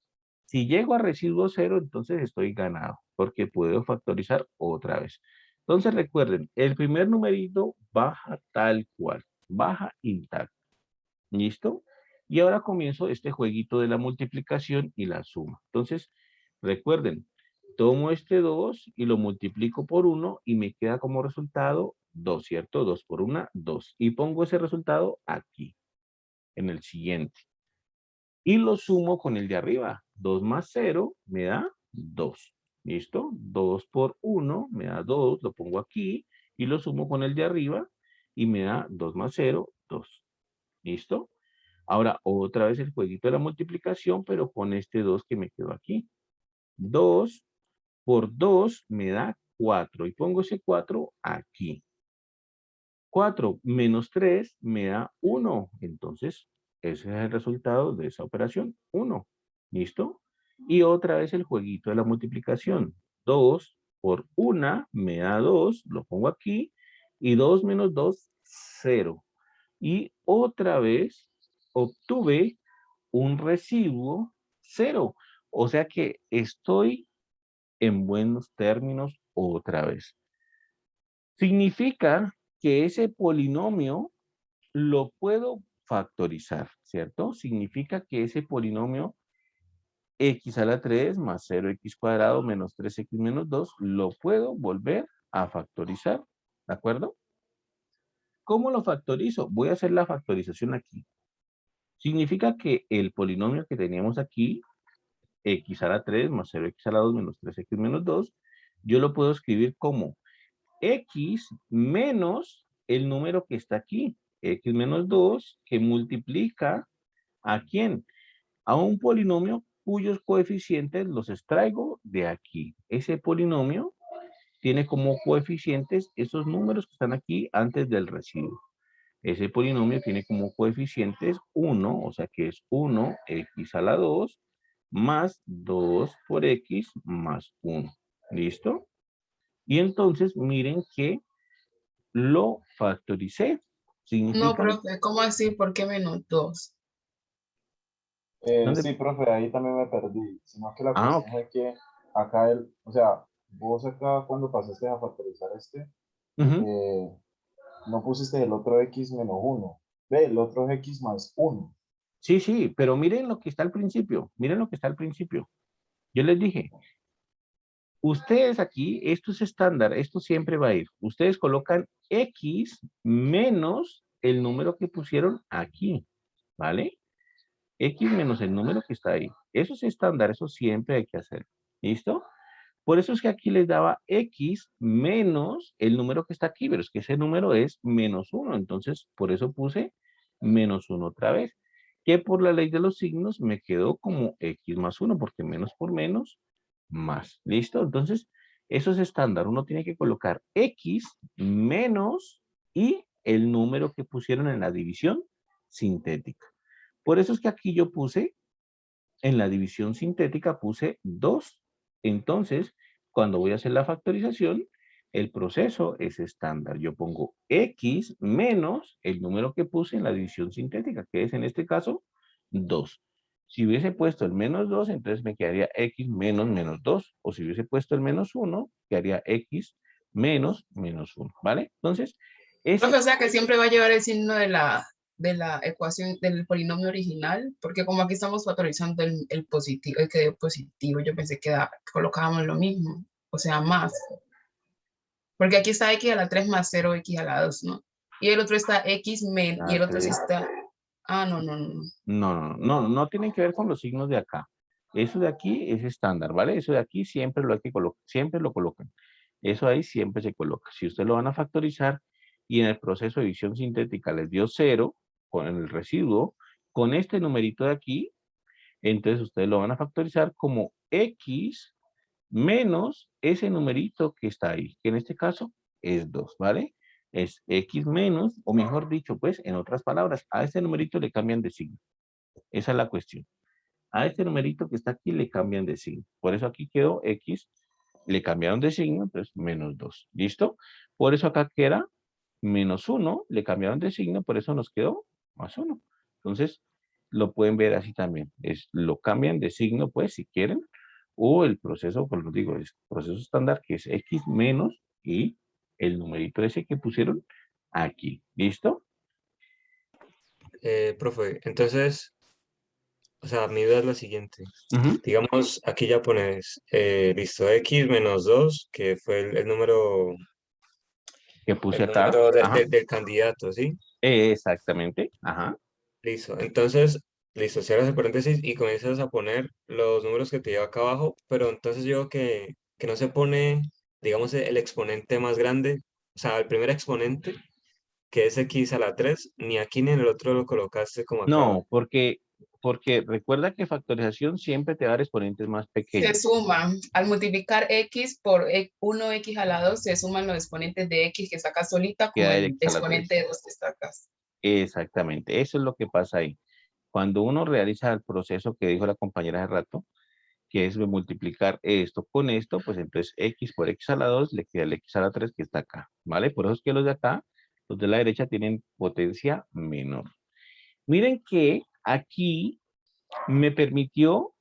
Si llego a residuo 0, entonces estoy ganado, porque puedo factorizar otra vez. Entonces, recuerden, el primer numerito baja tal cual, baja intacto. ¿Listo? Y ahora comienzo este jueguito de la multiplicación y la suma. Entonces, recuerden, tomo este 2 y lo multiplico por 1 y me queda como resultado 2, ¿cierto? 2 por 1, 2. Y pongo ese resultado aquí, en el siguiente. Y lo sumo con el de arriba. 2 más 0 me da 2. ¿Listo? 2 por 1 me da 2, lo pongo aquí y lo sumo con el de arriba y me da 2 más 0, 2. ¿Listo? Ahora, otra vez el jueguito de la multiplicación, pero con este 2 que me quedó aquí. 2 por 2 me da 4. Y pongo ese 4 aquí. 4 menos 3 me da 1. Entonces, ese es el resultado de esa operación. 1. ¿Listo? Y otra vez el jueguito de la multiplicación. 2 por 1 me da 2. Lo pongo aquí. Y 2 menos 2, 0. Y otra vez obtuve un residuo 0. O sea que estoy en buenos términos otra vez. Significa que ese polinomio lo puedo factorizar, ¿cierto? Significa que ese polinomio x a la 3 más 0x cuadrado menos 3x menos 2 lo puedo volver a factorizar, ¿de acuerdo? ¿Cómo lo factorizo? Voy a hacer la factorización aquí. Significa que el polinomio que teníamos aquí, x a la 3 más 0x a la 2 menos 3x menos 2, yo lo puedo escribir como x menos el número que está aquí, x menos 2, que multiplica ¿a quién? A un polinomio cuyos coeficientes los extraigo de aquí. Ese polinomio tiene como coeficientes esos números que están aquí antes del residuo. Ese polinomio tiene como coeficientes 1, o sea que es 1x a la 2 más 2 por x más 1. ¿Listo? Y entonces miren que lo factoricé. No, Significa... profe, ¿cómo así? ¿Por qué menos 2? ¿dónde? Sí, profe, ahí también me perdí. Sino que la Ah, ok. cuestión es que acá o sea, vos acá cuando pasaste a factorizar Ujú. no pusiste el otro x menos 1. Ve, el otro es x más 1. Sí, sí, pero miren lo que está al principio. Miren lo que está al principio. Yo les dije, ustedes aquí, esto es estándar, esto siempre va a ir. Ustedes colocan x menos el número que pusieron aquí, ¿vale? X menos el número que está ahí. Eso es estándar, eso siempre hay que hacer. ¿Listo? Por eso es que aquí les daba x menos el número que está aquí, pero es que ese número es menos 1. Entonces, por eso puse menos 1 otra vez. Que por la ley de los signos me quedó como x más 1, porque menos por menos, más. ¿Listo? Entonces, eso es estándar. Uno tiene que colocar x menos y el número que pusieron en la división sintética. Por eso es que aquí yo puse, en la división sintética puse 2. Entonces, cuando voy a hacer la factorización, el proceso es estándar. Yo pongo x menos el número que puse en la división sintética, que es en este caso 2. Si hubiese puesto el menos 2, entonces me quedaría x menos menos 2. O si hubiese puesto el menos 1, quedaría x menos menos 1. ¿Vale? Entonces, Profe, o ese... sea que siempre va a llevar el signo de la ecuación del polinomio original, porque como aquí estamos factorizando el positivo, el que dio positivo, yo pensé que colocábamos lo mismo, o sea, más. Porque aquí está x a la 3 más 0x a la 2, ¿no? Y el otro está x men, y el otro sí está... Ah, no, no, no. No tienen que ver con los signos de acá. Eso de aquí es estándar, ¿vale? Eso de aquí siempre lo hay que colocar, siempre lo colocan. Eso ahí siempre se coloca. Si ustedes lo van a factorizar y en el proceso de división sintética les dio 0 con el residuo, con este numerito de aquí, entonces ustedes lo van a factorizar como x menos ese numerito que está ahí, que en este caso es 2, ¿vale? Es x menos, o mejor dicho, pues, en otras palabras, a este numerito le cambian de signo. Esa es la cuestión. A este numerito que está aquí le cambian de signo. Por eso aquí quedó x, le cambiaron de signo, entonces menos 2. ¿Listo? Por eso acá queda menos 1, le cambiaron de signo, por eso nos quedó más 1. Entonces, lo pueden ver así también. Lo cambian de signo, pues, si quieren, o el proceso, pues lo digo, es proceso estándar, que es x menos y el numerito ese que pusieron aquí. ¿Listo? Profe, entonces, o sea, mi duda es la siguiente. Ujú. Digamos, aquí ya pones, listo, x menos 2, que fue el número, Que puse el acá. número Ajá. del candidato, ¿sí? Exactamente. Ajá. Listo. Entonces, listo, cierras el paréntesis y comienzas a poner los números que te lleva acá abajo, pero entonces yo que no se pone, digamos, el exponente más grande, o sea, el primer exponente, que es x a la 3, ni aquí ni en el otro lo colocaste como acá abajo. No, porque recuerda que factorización siempre te va a dar exponentes más Se pequeños. suman, al multiplicar x por 1x a la 2, se suman los exponentes de x que sacas solita con Queda el x a la 3. exponente de 2 que sacas. Exactamente. Eso es lo que pasa ahí. Cuando uno realiza el proceso que dijo la compañera hace rato, que es de multiplicar esto con esto, pues entonces x por x a la 2 le queda el x a la 3 que está acá, ¿vale? Por eso es que los de acá, los de la derecha tienen potencia menor. Miren que aquí me permitió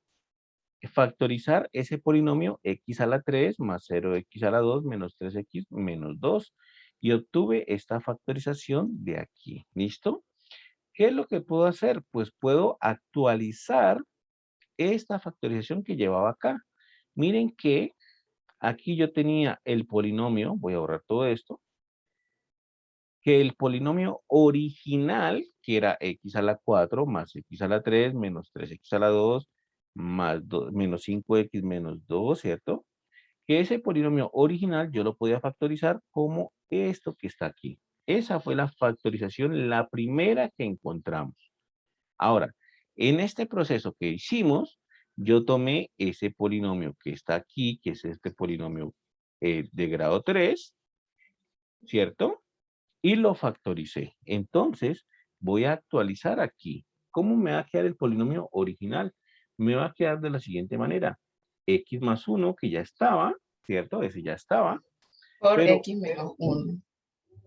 factorizar ese polinomio x a la 3 más 0x a la 2 menos 3x menos 2 y obtuve esta factorización de aquí. ¿Listo? ¿Qué es lo que puedo hacer? Pues puedo actualizar esta factorización que llevaba acá. Miren que aquí yo tenía el polinomio, voy a borrar todo esto, que el polinomio original, que era x a la 4 más x a la 3 menos 3x a la 2 más menos 5x menos 2, ¿cierto? Que ese polinomio original yo lo podía factorizar como esto que está aquí. Esa fue la factorización, la primera que encontramos. Ahora, en este proceso que hicimos, yo tomé ese polinomio que está aquí, que es este polinomio de grado 3, ¿cierto? Y lo factoricé. Entonces, voy a actualizar aquí. ¿Cómo me va a quedar el polinomio original? Me va a quedar de la siguiente manera. X más 1, que ya estaba, ¿cierto? Ese ya estaba, Por pero x menos 1.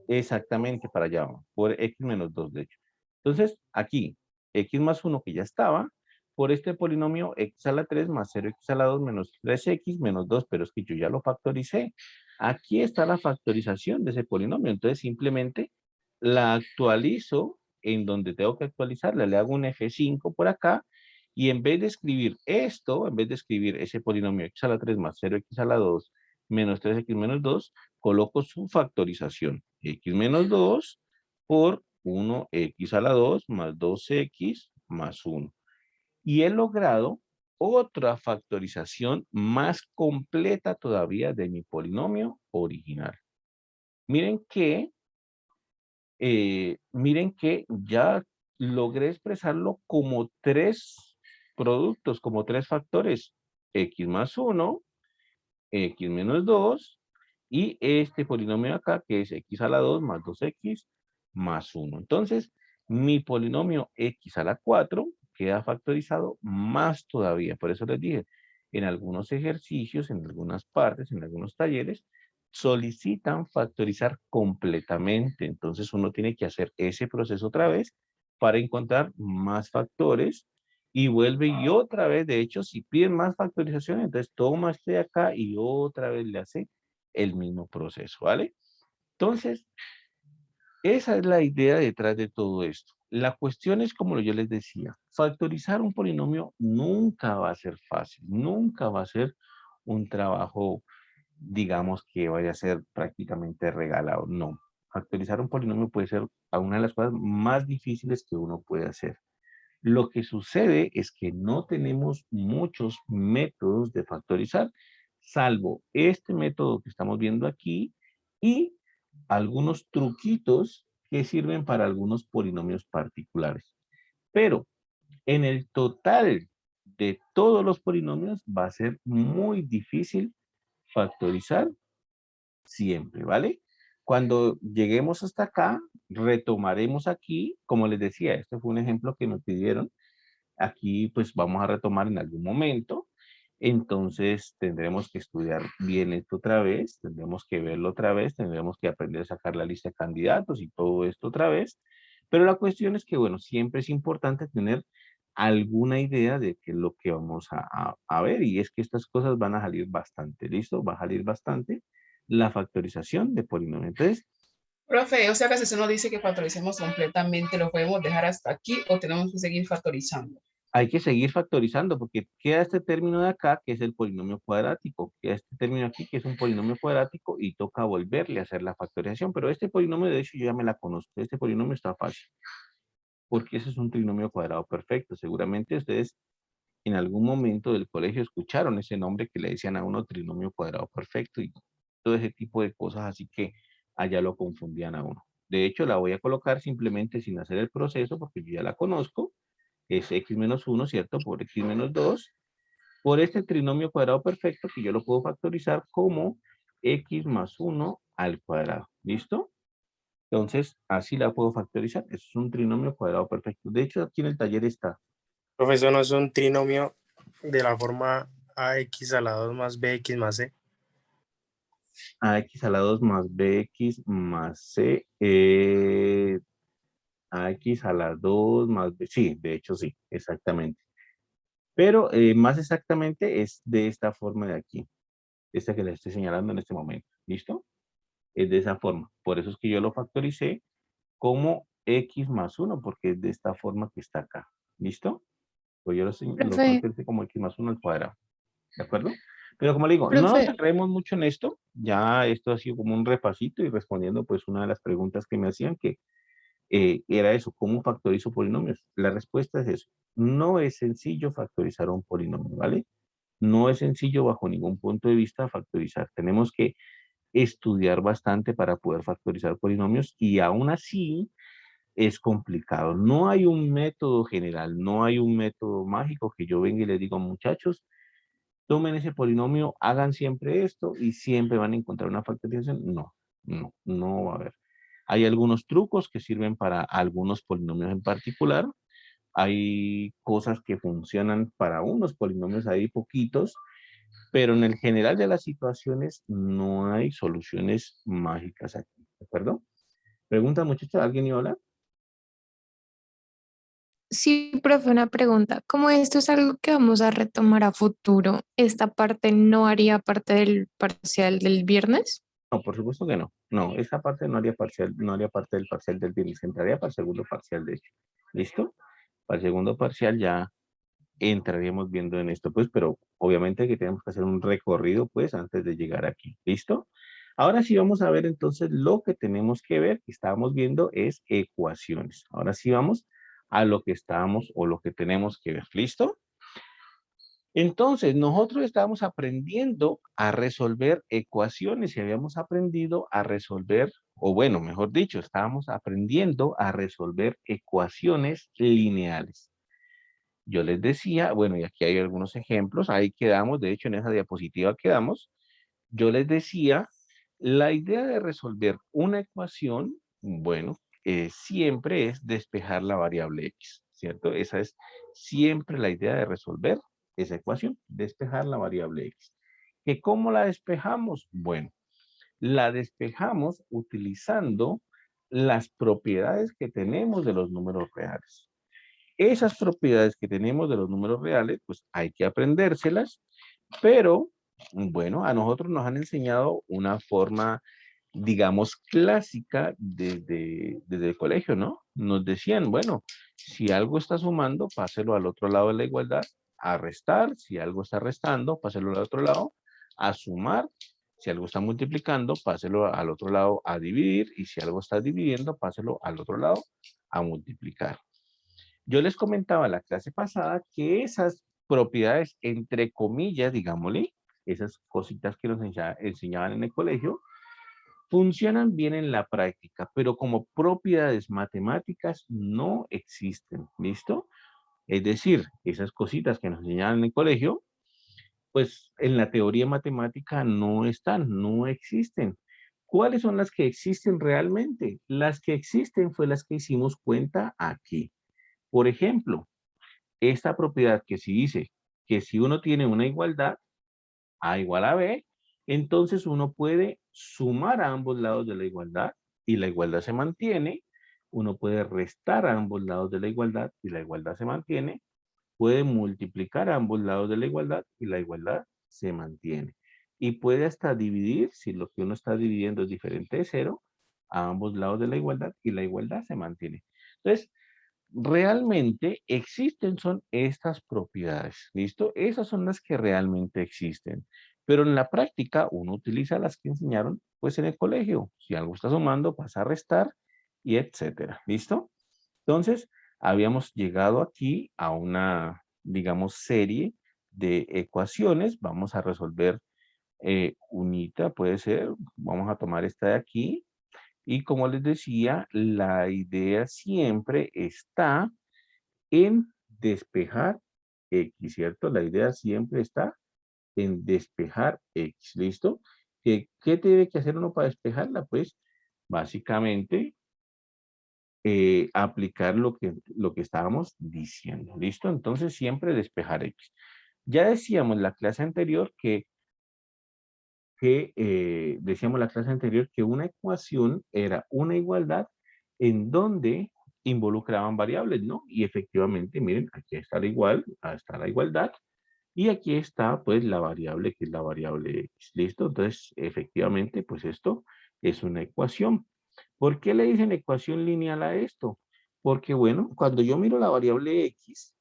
exactamente para allá, por x menos 2, de hecho. Entonces, aquí, x más 1, que ya estaba, por este polinomio x a la 3 más 0x a la 2 menos 3x menos 2, pero es que yo ya lo factoricé. Aquí está la factorización de ese polinomio, entonces simplemente la actualizo en donde tengo que actualizarla, le hago un F5 por acá, y en vez de escribir esto, en vez de escribir ese polinomio x a la 3 más 0x a la 2 menos 3x menos 2, coloco su factorización, x menos 2 por 1x a la 2 más 2x más 1. Y he logrado otra factorización más completa todavía de mi polinomio original. Miren que ya logré expresarlo como tres productos, como tres factores, x más 1, x menos 2 y este polinomio acá que es x a la 2 más 2x más 1. Entonces, mi polinomio x a la 4 queda factorizado más todavía. Por eso les dije, en algunos ejercicios, en algunas partes, en algunos talleres, solicitan factorizar completamente. Entonces, uno tiene que hacer ese proceso otra vez para encontrar más factores y vuelve y otra vez, de hecho, si piden más factorización, entonces toma este de acá y otra vez le hace el mismo proceso, ¿vale? Entonces, esa es la idea detrás de todo esto. La cuestión es, como yo les decía, factorizar un polinomio nunca va a ser fácil, nunca va a ser un trabajo, digamos, que vaya a ser prácticamente regalado. No, factorizar un polinomio puede ser una de las cosas más difíciles que uno puede hacer. Lo que sucede es que no tenemos muchos métodos de factorizar, salvo este método que estamos viendo aquí y algunos truquitos que sirven para algunos polinomios particulares. Pero en el total de todos los polinomios va a ser muy difícil factorizar siempre, ¿vale? Cuando lleguemos hasta acá, retomaremos aquí, como les decía, este fue un ejemplo que nos pidieron. Aquí pues vamos a retomar en algún momento. Entonces tendremos que estudiar bien esto otra vez, tendremos que verlo otra vez, tendremos que aprender a sacar la lista de candidatos y todo esto otra vez. Pero la cuestión es que, bueno, siempre es importante tener alguna idea de qué es lo que vamos a ver. Y es que estas cosas van a salir bastante, ¿listo? Va a salir bastante la factorización de polinomios. Entonces, Profe, o sea que si se nos dice que factoricemos completamente, ¿lo podemos dejar hasta aquí o tenemos que seguir factorizando? hay que seguir factorizando porque queda este término de acá que es el polinomio cuadrático, queda este término aquí que es un polinomio cuadrático y toca volverle a hacer la factorización, pero este polinomio de hecho yo ya me la conozco, este polinomio está fácil, porque ese es un trinomio cuadrado perfecto. Seguramente ustedes en algún momento del colegio escucharon ese nombre que le decían a uno trinomio cuadrado perfecto y todo ese tipo de cosas, así que allá lo confundían a uno. De hecho, la voy a colocar simplemente sin hacer el proceso porque yo ya la conozco, es x menos 1, ¿cierto? Por x menos 2, por este trinomio cuadrado perfecto que yo lo puedo factorizar como x más 1 al cuadrado. ¿Listo? Entonces, así la puedo factorizar. Eso es un trinomio cuadrado perfecto. De hecho, aquí en el taller está Profesor, ¿no es un trinomio de la forma ax a la 2 más bx más c? ax a la 2 más bx más c, ax a la 2 más b. Sí, de hecho sí, exactamente. Pero más exactamente es de esta forma de aquí. Esta que les estoy señalando en este momento. ¿Listo? Es de esa forma. Por eso es que yo lo factoricé como x más 1, porque es de esta forma que está acá. ¿Listo? Pues yo lo Profe, factoricé como x más 1 al cuadrado. ¿De acuerdo? Pero como le digo, no nos profe, enredemos mucho en esto. Ya esto ha sido como un repasito y respondiendo pues una de las preguntas que me hacían que era eso, ¿cómo factorizo polinomios? La respuesta es eso. No es sencillo factorizar un polinomio, ¿vale? No es sencillo bajo ningún punto de vista factorizar. Tenemos que estudiar bastante para poder factorizar polinomios y aún así es complicado. No hay un método general, no hay un método mágico que yo venga y les diga, muchachos, tomen ese polinomio, hagan siempre esto y siempre van a encontrar una factorización. No, no va a haber. Hay algunos trucos que sirven para algunos polinomios en particular. Hay cosas que funcionan para unos polinomios, hay poquitos, pero en el general de las situaciones no hay soluciones mágicas aquí, ¿de acuerdo? Pregunta, muchachos, ¿alguien iba a hablar? sí, profe, una pregunta. Como esto es algo que vamos a retomar a futuro, ¿esta parte no haría parte del parcial del viernes? No, por supuesto que no. No, esa parte no haría parcial, no haría parte del parcial del viernes, entraría para el segundo parcial, de hecho. ¿Listo? Para el segundo parcial ya entraríamos viendo en esto, pues, pero obviamente que tenemos que hacer un recorrido, pues, antes de llegar aquí. ¿Listo? Ahora sí vamos a ver entonces lo que tenemos que ver, que estábamos viendo es ecuaciones. Ahora sí vamos a lo que estábamos o lo que tenemos que ver. ¿Listo? Entonces, nosotros estábamos aprendiendo a resolver ecuaciones y habíamos aprendido a resolver, o bueno, mejor dicho, estábamos aprendiendo a resolver ecuaciones lineales. Yo les decía, bueno, y aquí hay algunos ejemplos, ahí quedamos, de hecho en esa diapositiva quedamos, yo les decía, la idea de resolver una ecuación, bueno, siempre es despejar la variable x, ¿cierto? Esa es siempre la idea de resolver esa ecuación, despejar la variable x. ¿Que cómo la despejamos? Bueno, la despejamos utilizando las propiedades que tenemos de los números reales. Esas propiedades que tenemos de los números reales, pues hay que aprendérselas, pero bueno, a nosotros nos han enseñado una forma, digamos, clásica desde el colegio, ¿no? Nos decían, bueno, si algo está sumando, páselo al otro lado de la igualdad, a restar, si algo está restando, páselo al otro lado, a sumar, si algo está multiplicando, páselo al otro lado a dividir, y si algo está dividiendo, páselo al otro lado a multiplicar. Yo les comentaba la clase pasada que esas propiedades, entre comillas, digámosle, esas cositas que nos enseñaban en el colegio, funcionan bien en la práctica, pero como propiedades matemáticas no existen, ¿listo? Es decir, esas cositas que nos enseñaban en el colegio, pues en la teoría matemática no están, no existen. ¿Cuáles son las que existen realmente? Las que existen fue las que hicimos cuenta aquí. Por ejemplo, esta propiedad que si dice que si uno tiene una igualdad, A igual a B, entonces uno puede sumar a ambos lados de la igualdad y la igualdad se mantiene. Uno puede restar a ambos lados de la igualdad y la igualdad se mantiene. Puede multiplicar a ambos lados de la igualdad y la igualdad se mantiene. Y puede hasta dividir, si lo que uno está dividiendo es diferente de cero, a ambos lados de la igualdad y la igualdad se mantiene. Entonces, realmente existen son estas propiedades, ¿listo? Esas son las que realmente existen. Pero en la práctica uno utiliza las que enseñaron pues en el colegio. Si algo está sumando, pasa a restar y etcétera, ¿listo? Entonces, habíamos llegado aquí a una, digamos, serie de ecuaciones. Vamos a resolver unita, puede ser. Vamos a tomar esta de aquí. Y como les decía, la idea siempre está en despejar X, ¿cierto? La idea siempre está en despejar X, ¿listo? ¿Qué tiene que hacer uno para despejarla? Pues básicamente aplicar lo que estábamos diciendo, ¿listo? Entonces siempre despejar X. Ya decíamos la clase anterior decíamos la clase anterior que una ecuación era una igualdad en donde involucraban variables, ¿no? Y efectivamente, miren, aquí está la igual, está la igualdad, y aquí está, pues, la variable, que es la variable X, ¿listo? Entonces, efectivamente, pues, esto es una ecuación. ¿Por qué le dicen ecuación lineal a esto? Porque, bueno, cuando yo miro la variable X,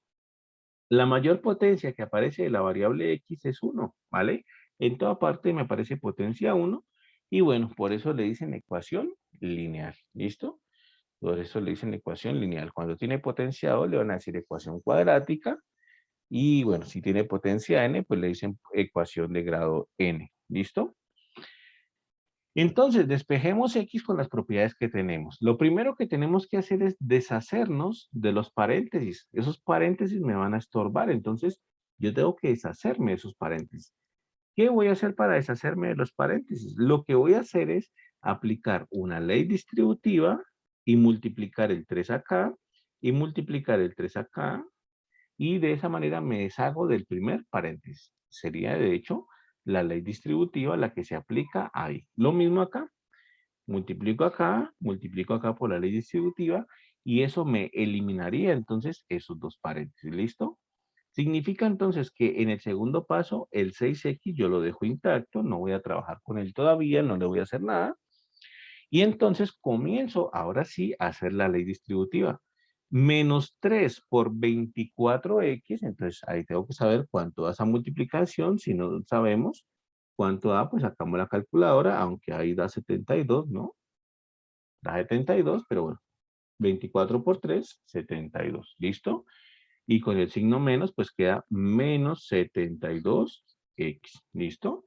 la mayor potencia que aparece de la variable X es 1, ¿vale? En toda parte me aparece potencia 1, y bueno, por eso le dicen ecuación lineal, ¿listo? Por eso le dicen ecuación lineal. Cuando tiene potencia 2 le van a decir ecuación cuadrática, y bueno, si tiene potencia n, pues le dicen ecuación de grado n, ¿listo? Entonces, despejemos X con las propiedades que tenemos. Lo primero que tenemos que hacer es deshacernos de los paréntesis. Esos paréntesis me van a estorbar, entonces yo tengo que deshacerme de esos paréntesis. ¿Qué voy a hacer para deshacerme de los paréntesis? Lo que voy a hacer es aplicar una ley distributiva y multiplicar el 3 acá y multiplicar el 3 acá, y de esa manera me deshago del primer paréntesis. Sería, de hecho, la ley distributiva la que se aplica ahí. Lo mismo acá. Multiplico acá por la ley distributiva, y eso me eliminaría entonces esos dos paréntesis. ¿Listo? Significa entonces que en el segundo paso, el 6x yo lo dejo intacto, no voy a trabajar con él todavía, no le voy a hacer nada. Y entonces comienzo ahora sí a hacer la ley distributiva. Menos 3 por 24x, entonces ahí tengo que saber cuánto da esa multiplicación. Si no sabemos cuánto da, pues sacamos la calculadora, aunque ahí da 72, ¿no? Da 72, pero bueno, 24 por 3, 72, ¿listo? Y con el signo menos, pues queda menos 72x, ¿listo?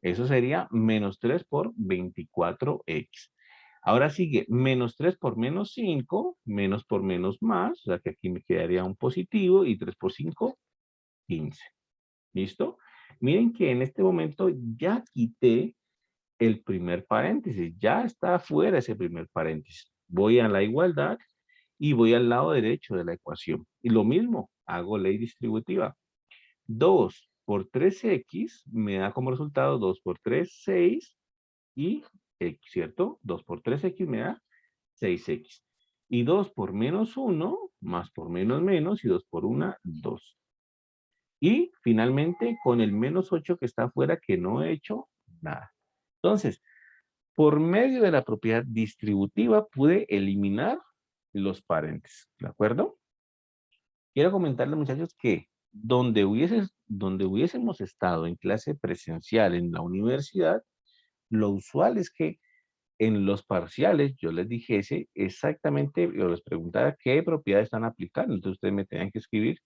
Eso sería menos 3 por 24x. Ahora sigue menos 3 por menos 5, menos por menos más, o sea que aquí me quedaría un positivo, y 3 por 5, 15. ¿Listo? Miren que en este momento ya quité el primer paréntesis, ya está afuera ese primer paréntesis. Voy a la igualdad y voy al lado derecho de la ecuación. Y lo mismo, hago ley distributiva. 2 por 3x me da como resultado 2 por 3, 6, y x, ¿cierto? 2 por 3x me da 6x. Y 2 por menos 1, más por menos menos, y 2 por 1, 2. Y finalmente con el menos 8 que está afuera, que no he hecho nada. Entonces, por medio de la propiedad distributiva pude eliminar los paréntesis, ¿de acuerdo? Quiero comentarles, muchachos, que donde hubiésemos estado en clase presencial en la universidad, lo usual es que en los parciales yo les dijese exactamente, yo les preguntara qué propiedades están aplicando. Entonces ustedes me tenían que escribir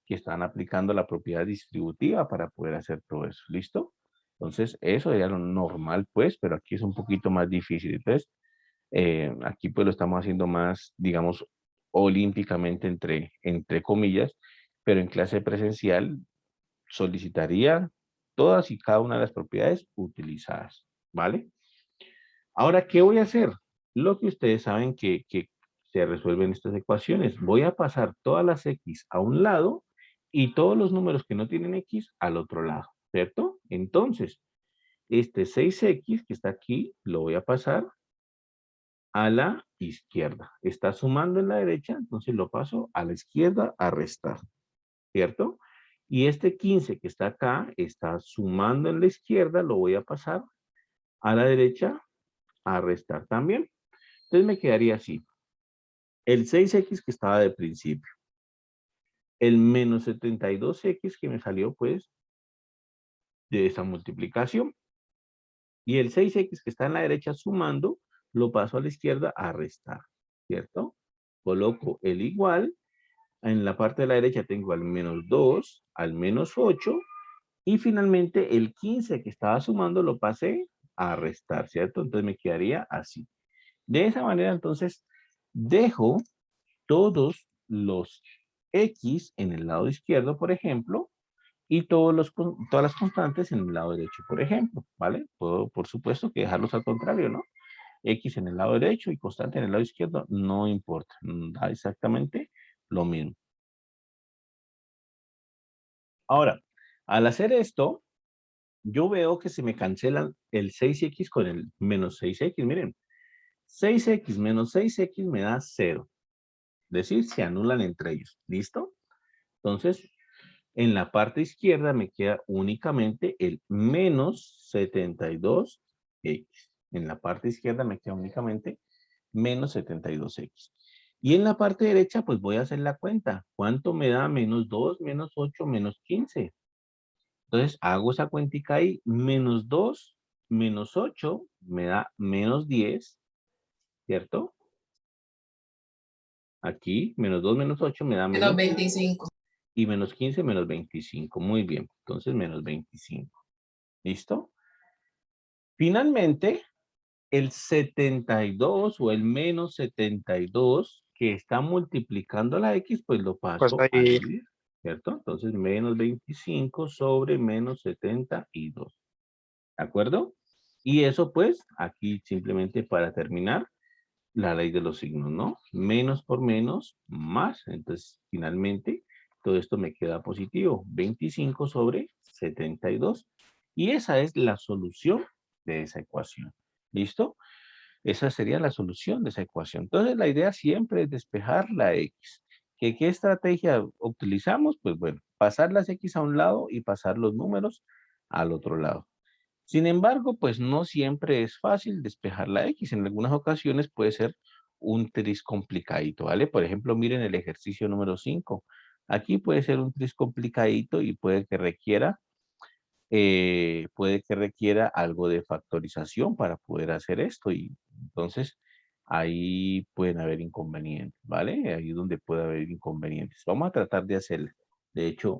que están aplicando la propiedad distributiva para poder hacer todo eso. ¿Listo? Entonces eso era lo normal, pues, pero aquí es un poquito más difícil. Entonces, aquí pues lo estamos haciendo más, digamos, olímpicamente entre comillas, pero en clase presencial solicitaría todas y cada una de las propiedades utilizadas, ¿vale? Ahora, ¿qué voy a hacer? Lo que ustedes saben que se resuelven estas ecuaciones. Voy a pasar todas las X a un lado y todos los números que no tienen X al otro lado, ¿cierto? Entonces, este 6X que está aquí, lo voy a pasar a la izquierda. Está sumando en la derecha, entonces lo paso a la izquierda a restar, ¿cierto? Y este 15 que está acá, está sumando en la izquierda, lo voy a pasar a la derecha a restar también. Entonces me quedaría así. El 6X que estaba de principio. El menos 72X que me salió pues de esa multiplicación. Y el 6X que está en la derecha sumando, lo paso a la izquierda a restar, ¿cierto? Coloco el igual. En la parte de la derecha tengo al menos 2, al menos 8. Y finalmente el 15 que estaba sumando lo pasé a restar, ¿cierto? Entonces me quedaría así. De esa manera entonces dejo todos los X en el lado izquierdo, por ejemplo, y todas las constantes en el lado derecho, por ejemplo, ¿vale? Puedo, por supuesto, que dejarlos al contrario, ¿no? X en el lado derecho y constante en el lado izquierdo, no importa, da exactamente lo mismo. Ahora, al hacer esto, yo veo que se me cancelan el 6X con el menos 6X, miren. 6X menos 6X me da 0. decir, se anulan entre ellos. ¿Listo? Entonces, en la parte izquierda me queda únicamente el menos 72x. En la parte izquierda me queda únicamente menos 72x. Y en la parte derecha, pues voy a hacer la cuenta. ¿Cuánto me da menos 2, menos 8, menos 15? Entonces, hago esa cuentica ahí. Menos 2, menos 8, me da menos 10, ¿cierto? Aquí, menos 2, menos 8, me da Menos menos 25. y menos 15, menos 25. Muy bien. Entonces, menos 25. ¿Listo? Finalmente, el 72 o el menos 72 que está multiplicando la X, pues lo Pues paso a ahí, dividir, ¿cierto? Entonces, menos 25 sobre menos 72. ¿De acuerdo? Y eso, pues, aquí simplemente para terminar, la ley de los signos, ¿no? Menos por menos, más. Entonces, finalmente, todo esto me queda positivo. 25 sobre 72. Y esa es la solución de esa ecuación. ¿Listo? Esa sería la solución de esa ecuación. Entonces, la idea siempre es despejar la X. ¿Qué estrategia utilizamos? Pues bueno, pasar las X a un lado y pasar los números al otro lado. Sin embargo, pues no siempre es fácil despejar la X. En algunas ocasiones puede ser un tris complicadito, ¿vale? Por ejemplo, miren el ejercicio número 5. Aquí puede ser un tris complicadito y puede que requiera algo de factorización para poder hacer esto. Y entonces ahí pueden haber inconvenientes, ¿vale? Ahí es donde puede haber inconvenientes. Vamos a tratar de hacerlo. De hecho,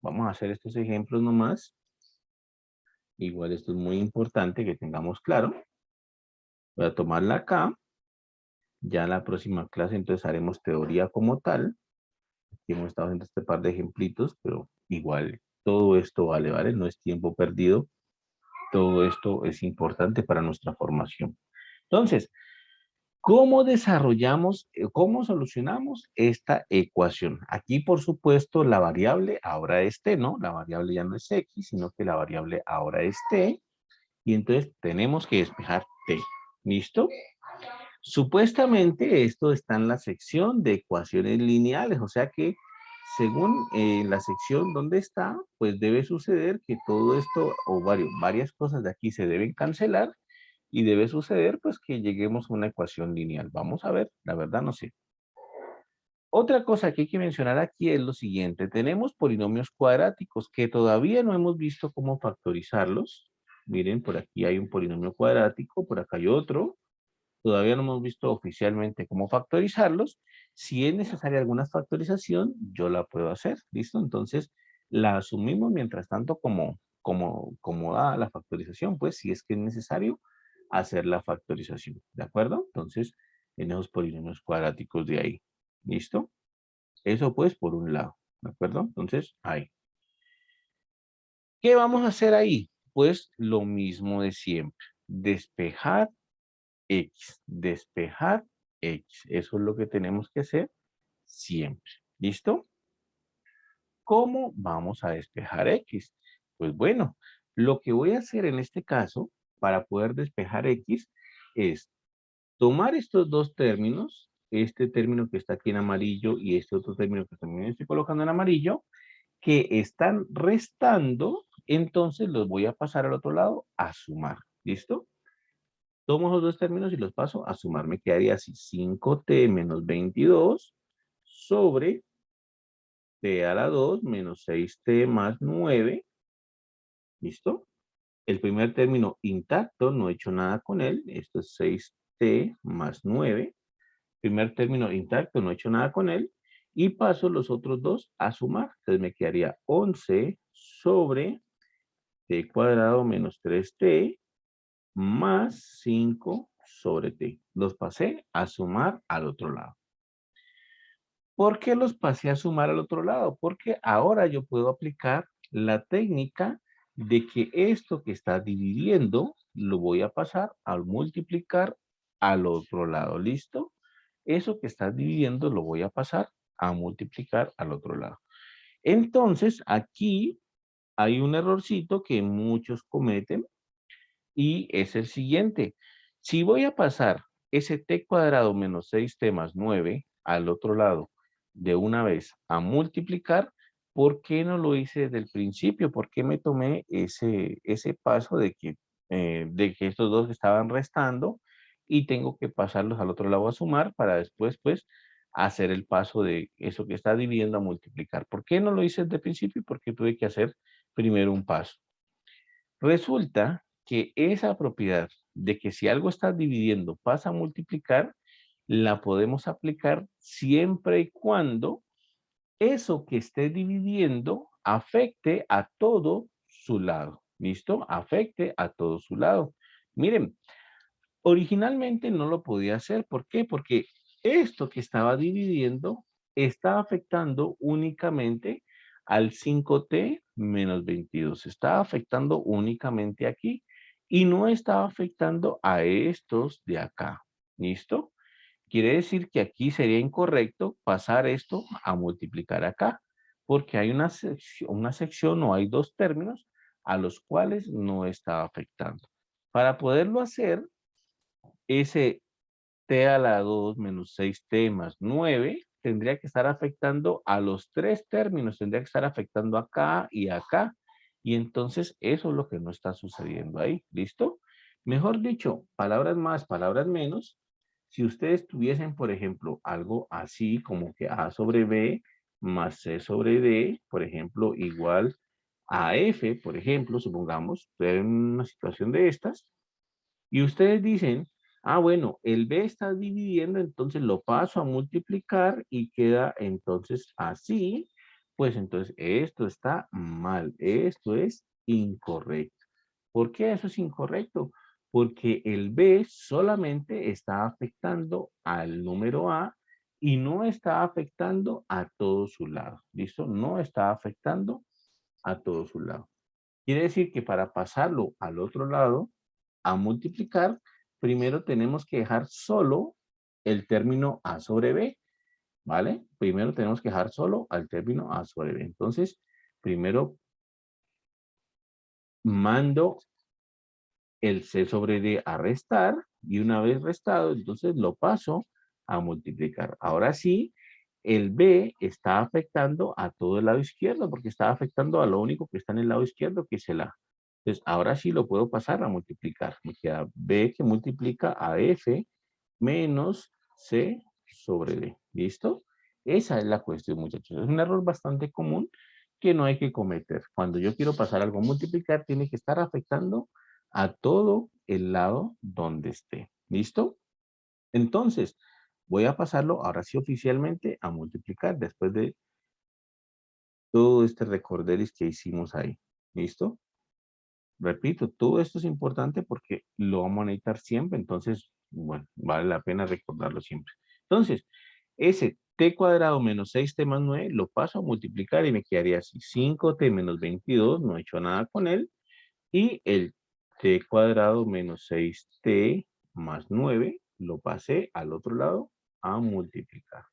vamos a hacer estos ejemplos nomás. Igual esto es muy importante que tengamos claro. Voy a tomarla acá. Ya en la próxima clase entonces haremos teoría como tal. Aquí hemos estado haciendo este par de ejemplitos, pero igual todo esto vale, ¿vale? No es tiempo perdido. Todo esto es importante para nuestra formación. Entonces, ¿cómo desarrollamos, cómo solucionamos esta ecuación? Aquí, por supuesto, la variable ahora es t, ¿no? La variable ya no es x, sino que la variable ahora es t. Y entonces tenemos que despejar t. ¿Listo? Supuestamente esto está en la sección de ecuaciones lineales, o sea que según la sección donde está, pues debe suceder que todo esto o varias cosas de aquí se deben cancelar y debe suceder pues que lleguemos a una ecuación lineal. Vamos a ver, la verdad no sé. Otra cosa que hay que mencionar aquí es lo siguiente. Tenemos polinomios cuadráticos que todavía no hemos visto cómo factorizarlos. Miren, por aquí hay un polinomio cuadrático, por acá hay otro. Todavía no hemos visto oficialmente cómo factorizarlos. Si es necesaria alguna factorización, yo la puedo hacer. ¿Listo? Entonces, la asumimos mientras tanto como da la factorización, pues si es que es necesario hacer la factorización. ¿De acuerdo? Entonces, en esos polinomios cuadráticos de ahí. ¿Listo? Eso pues por un lado. ¿De acuerdo? Entonces, ahí. ¿Qué vamos a hacer ahí? Pues lo mismo de siempre. Despejar X. Despejar X. Eso es lo que tenemos que hacer siempre. ¿Listo? ¿Cómo vamos a despejar X? Pues bueno, lo que voy a hacer en este caso para poder despejar X es tomar estos dos términos, este término que está aquí en amarillo y este otro término que también estoy colocando en amarillo, que están restando, entonces los voy a pasar al otro lado a sumar. ¿Listo? Tomo esos dos términos y los paso a sumar. Me quedaría así, 5t menos 22 sobre t a la 2 menos 6t más 9. ¿Listo? El primer término intacto, no he hecho nada con él. Esto es 6t más 9. Primer término intacto, no he hecho nada con él. Y paso los otros dos a sumar. Entonces me quedaría 11 sobre t cuadrado menos 3t más 5 sobre t. Los pasé a sumar al otro lado. ¿Por qué los pasé a sumar al otro lado? Porque ahora yo puedo aplicar la técnica de que esto que está dividiendo lo voy a pasar a multiplicar al otro lado. ¿Listo? Eso que está dividiendo lo voy a pasar a multiplicar al otro lado. Entonces, aquí hay un errorcito que muchos cometen y es el siguiente. Si voy a pasar ese t cuadrado menos 6t más 9 al otro lado de una vez a multiplicar, ¿por qué no lo hice desde el principio? ¿Por qué me tomé ese paso de que estos dos estaban restando y tengo que pasarlos al otro lado a sumar para después, pues, hacer el paso de eso que está dividiendo a multiplicar? ¿Por qué no lo hice desde el principio? Porque tuve que hacer primero un paso. Resulta que esa propiedad de que si algo está dividiendo pasa a multiplicar, la podemos aplicar siempre y cuando eso que esté dividiendo afecte a todo su lado. ¿Listo? Afecte a todo su lado. Miren, originalmente no lo podía hacer. ¿Por qué? Porque esto que estaba dividiendo está afectando únicamente al 5t menos 22. Está afectando únicamente aquí y no está afectando a estos de acá. ¿Listo? Quiere decir que aquí sería incorrecto pasar esto a multiplicar acá, porque hay una sección o hay dos términos a los cuales no está afectando. Para poderlo hacer, ese t a la 2 menos 6t más 9 tendría que estar afectando a los tres términos, tendría que estar afectando acá y acá. Y entonces eso es lo que no está sucediendo ahí. ¿Listo? Mejor dicho, palabras más, palabras menos. Si ustedes tuviesen, por ejemplo, algo así como que a sobre b más c sobre d, por ejemplo, igual a f, por ejemplo, supongamos, en una situación de estas, y ustedes dicen, ah, bueno, el b está dividiendo, entonces lo paso a multiplicar y queda entonces así, pues entonces esto está mal, esto es incorrecto. ¿Por qué eso es incorrecto? Porque el b solamente está afectando al número a y no está afectando a todo su lado. ¿Listo? No está afectando a todo su lado. Quiere decir que para pasarlo al otro lado, a multiplicar, primero tenemos que dejar solo el término a sobre b, ¿vale? Primero tenemos que dejar solo al término a sobre b. Entonces, primero mando el c sobre d a restar y una vez restado, entonces lo paso a multiplicar. Ahora sí, el b está afectando a todo el lado izquierdo porque está afectando a lo único que está en el lado izquierdo, que es el a. Entonces, ahora sí lo puedo pasar a multiplicar. Me queda b que multiplica a f menos c sobre d. ¿Listo? Esa es la cuestión, muchachos. Es un error bastante común que no hay que cometer. Cuando yo quiero pasar algo a multiplicar, tiene que estar afectando a todo el lado donde esté. ¿Listo? Entonces, voy a pasarlo ahora sí oficialmente a multiplicar después de todo este recorderis que hicimos ahí. ¿Listo? Repito, todo esto es importante porque lo vamos a necesitar siempre, entonces, bueno, vale la pena recordarlo siempre. Entonces, ese t cuadrado menos 6t más 9 lo paso a multiplicar y me quedaría así. 5t menos 22, no he hecho nada con él. Y el t cuadrado menos 6t más 9 lo pasé al otro lado a multiplicar.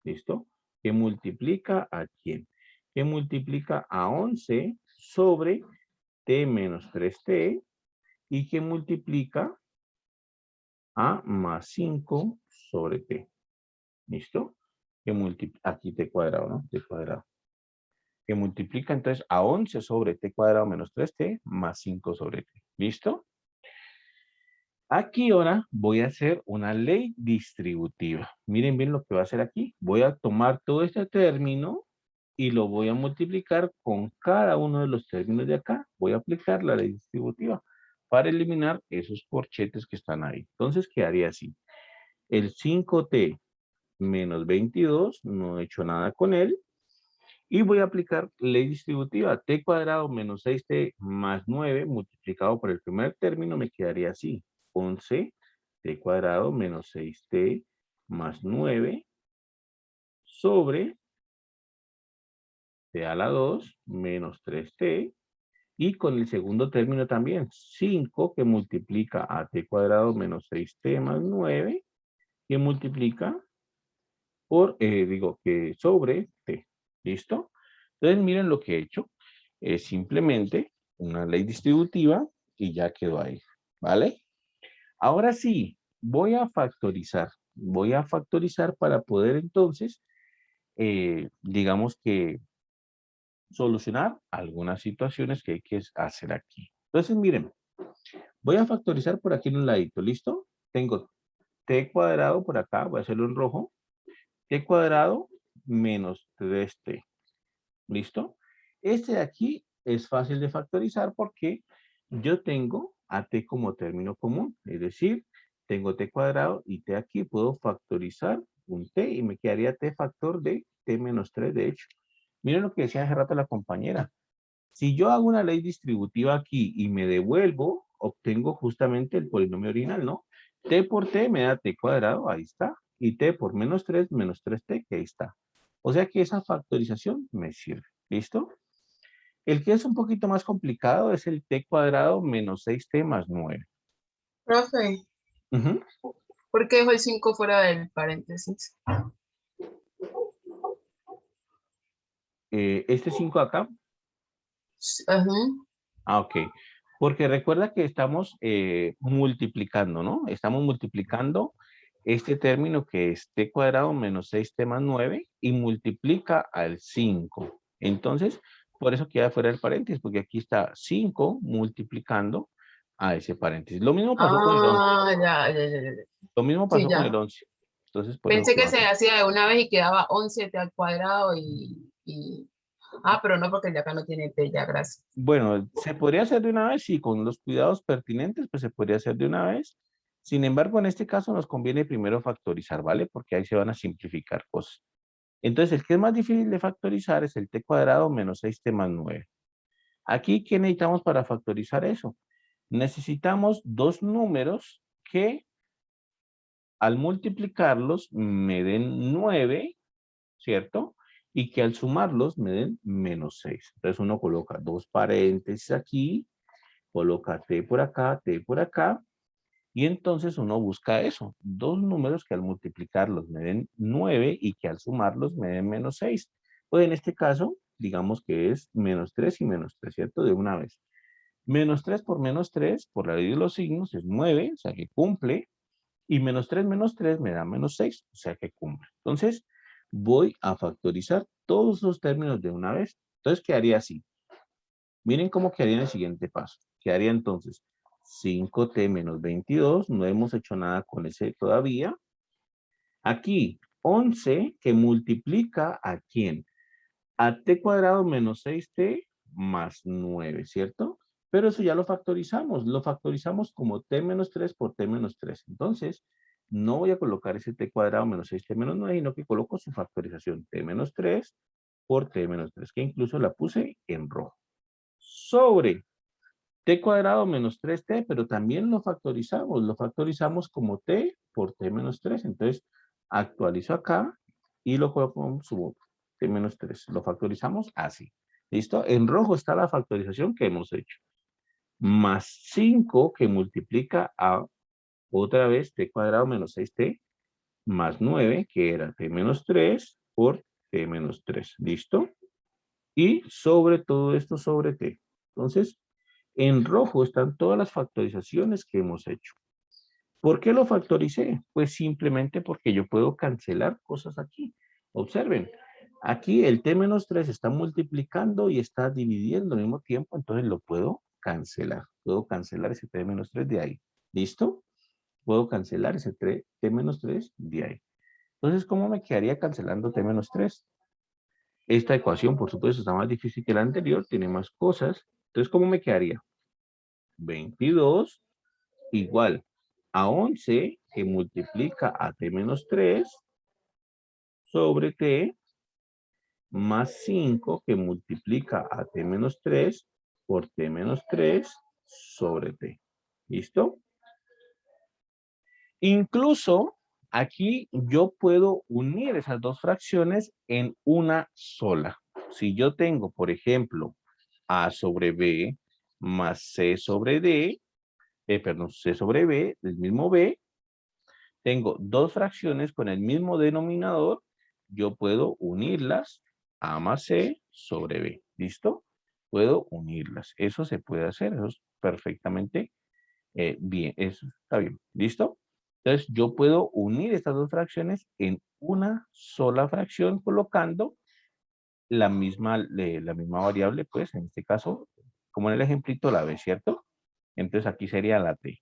¿Listo? ¿Qué multiplica a quién? ¿Qué multiplica a 11 sobre t menos 3t y que multiplica a más 5 sobre t. ¿Listo? Que aquí t cuadrado, ¿no? T cuadrado. Que multiplica entonces a 11 sobre t cuadrado menos 3t más 5 sobre t. ¿Listo? Aquí ahora voy a hacer una ley distributiva. Miren bien lo que voy a hacer aquí. Voy a tomar todo este término y lo voy a multiplicar con cada uno de los términos de acá. Voy a aplicar la ley distributiva para eliminar esos corchetes que están ahí. Entonces quedaría así. El 5t menos 22, no he hecho nada con él. Y voy a aplicar ley distributiva. T cuadrado menos 6t más 9 multiplicado por el primer término me quedaría así. 11 t cuadrado menos 6t más 9 sobre t a la 2 menos 3t. Y con el segundo término también, 5 que multiplica a t cuadrado menos 6t más 9, que multiplica por, que sobre t. ¿Listo? Entonces miren lo que he hecho. Es simplemente una ley distributiva y ya quedó ahí. ¿Vale? Ahora sí, voy a factorizar. Voy a factorizar para poder entonces, digamos que solucionar algunas situaciones que hay que hacer aquí. Entonces, miren, voy a factorizar por aquí en un ladito, ¿listo? Tengo t cuadrado por acá, voy a hacerlo en rojo, t cuadrado menos 3t, ¿listo? Este de aquí es fácil de factorizar porque yo tengo a t como término común, es decir, tengo t cuadrado y t aquí, puedo factorizar un t y me quedaría t factor de t menos 3, de hecho. Miren lo que decía hace rato la compañera. Si yo hago una ley distributiva aquí y me devuelvo, obtengo justamente el polinomio original, ¿no? T por t me da t cuadrado, ahí está. Y t por menos 3, menos 3t, que ahí está. O sea que esa factorización me sirve. ¿Listo? El que es un poquito más complicado es el t cuadrado menos 6t más 9. Profe, Ujú. ¿por qué dejó el 5 fuera del paréntesis? Este 5 acá. Ajá. Ah, ok. Porque recuerda que estamos multiplicando, ¿no? Estamos multiplicando este término que es t cuadrado menos 6t más 9 y multiplica al 5. Entonces, por eso queda fuera del paréntesis, porque aquí está 5 multiplicando a ese paréntesis. Lo mismo pasó con el 11. Ah, ya, ya, ya, ya, ya. Lo mismo Sí, pasó con el ya. 11. Entonces, por eso Pensé que quedó se así. hacía de una vez y quedaba 11t al cuadrado y... Ah, pero no, porque el de acá no tiene t, ya, gracias. Bueno, se podría hacer de una vez y con los cuidados pertinentes, pues se podría hacer de una vez. Sin embargo, en este caso nos conviene primero factorizar, ¿vale? Porque ahí se van a simplificar cosas. Entonces, el que es más difícil de factorizar es el t cuadrado menos 6t más 9. Aquí, ¿qué necesitamos para factorizar eso? Necesitamos dos números que al multiplicarlos me den 9, ¿cierto? Y que al sumarlos me den menos 6. Entonces uno coloca dos paréntesis aquí, coloca t por acá, y entonces uno busca eso, dos números que al multiplicarlos me den 9 y que al sumarlos me den menos 6. Pues en este caso, digamos que es menos 3 y menos 3, ¿cierto? De una vez. Menos 3 por menos 3, por la ley de los signos, es 9, o sea que cumple, y menos 3 me da menos 6, o sea que cumple. Entonces, voy a factorizar todos los términos de una vez. Entonces, quedaría así. Miren cómo quedaría en el siguiente paso. Quedaría entonces 5t menos 22. No hemos hecho nada con ese todavía. Aquí, 11 que multiplica ¿a quién? A t cuadrado menos 6t más 9, ¿cierto? Pero eso ya lo factorizamos. Lo factorizamos como t menos 3 por t menos 3. Entonces, no voy a colocar ese t cuadrado menos 6t menos 9, sino que coloco su factorización t menos 3 por t menos 3, que incluso la puse en rojo. Sobre t cuadrado menos 3t, pero también lo factorizamos como t por t menos 3. Entonces, actualizo acá y lo coloco como subo t menos 3. Lo factorizamos así. ¿Listo? En rojo está la factorización que hemos hecho. Más 5 que multiplica a otra vez t cuadrado menos 6t más 9, que era t menos 3 por t menos 3. ¿Listo? Y sobre todo esto sobre t. Entonces, en rojo están todas las factorizaciones que hemos hecho. ¿Por qué lo factoricé? Pues simplemente porque yo puedo cancelar cosas aquí. Observen, aquí el t menos 3 está multiplicando y está dividiendo al mismo tiempo, entonces lo puedo cancelar. Puedo cancelar ese t menos 3 de ahí. ¿Listo? Puedo cancelar ese t menos 3 de ahí. Entonces, ¿cómo me quedaría cancelando t menos 3? Esta ecuación, por supuesto, está más difícil que la anterior, tiene más cosas. Entonces, ¿cómo me quedaría? 22 igual a 11 que multiplica a t menos 3 sobre t más 5 que multiplica a t menos 3 por t menos 3 sobre t. ¿Listo? Incluso aquí yo puedo unir esas dos fracciones en una sola. Si yo tengo, por ejemplo, a sobre b más c sobre d, perdón, c sobre b, el mismo b, tengo dos fracciones con el mismo denominador, yo puedo unirlas a más c sobre b. ¿Listo? Puedo unirlas. Eso se puede hacer, eso es perfectamente bien. Eso está bien. ¿Listo? Entonces, yo puedo unir estas dos fracciones en una sola fracción colocando la misma variable, pues, en este caso, como en el ejemplito, la b, ¿cierto? Entonces, aquí sería la t.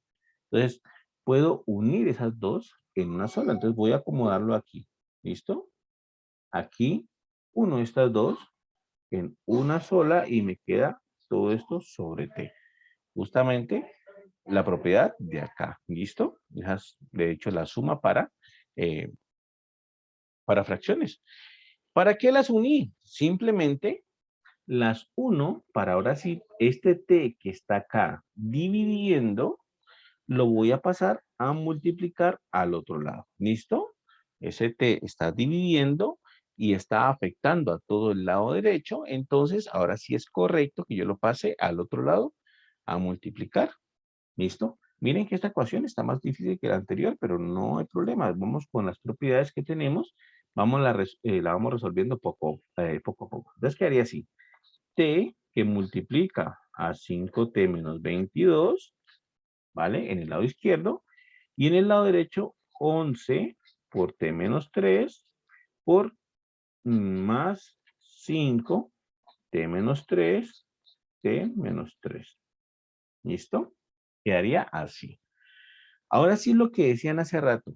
Entonces, puedo unir esas dos en una sola. Entonces, voy a acomodarlo aquí. ¿Listo? Aquí, uno estas dos en una sola y me queda todo esto sobre t. Justamente la propiedad de acá. ¿Listo? De hecho, la suma para fracciones. ¿Para qué las uní? Simplemente las uno para ahora sí, este t que está acá dividiendo, lo voy a pasar a multiplicar al otro lado. ¿Listo? Ese t está dividiendo y está afectando a todo el lado derecho. Entonces, ahora sí es correcto que yo lo pase al otro lado a multiplicar. ¿Listo? Miren que esta ecuación está más difícil que la anterior, pero no hay problema. Vamos con las propiedades que tenemos. La vamos resolviendo poco a poco. Entonces quedaría así. T que multiplica a 5t menos 22, ¿vale? En el lado izquierdo. Y en el lado derecho, 11 por t menos 3 por más 5, t menos 3, t menos 3. ¿Listo? Quedaría así. Ahora sí lo que decían hace rato.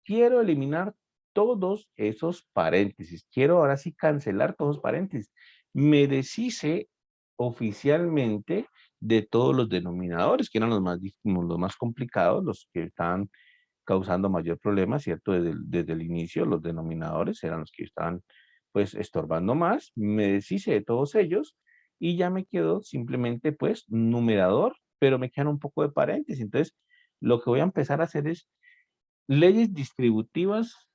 Quiero eliminar todos esos paréntesis. Quiero ahora sí cancelar todos los paréntesis. Me deshice oficialmente de todos los denominadores, que eran los más complicados, los que estaban causando mayor problema, ¿cierto? Desde el inicio, los denominadores eran los que estaban, pues, estorbando más. Me deshice de todos ellos y ya me quedó simplemente, pues, numerador, pero me quedan un poco de paréntesis. Entonces, lo que voy a empezar a hacer es leyes distributivas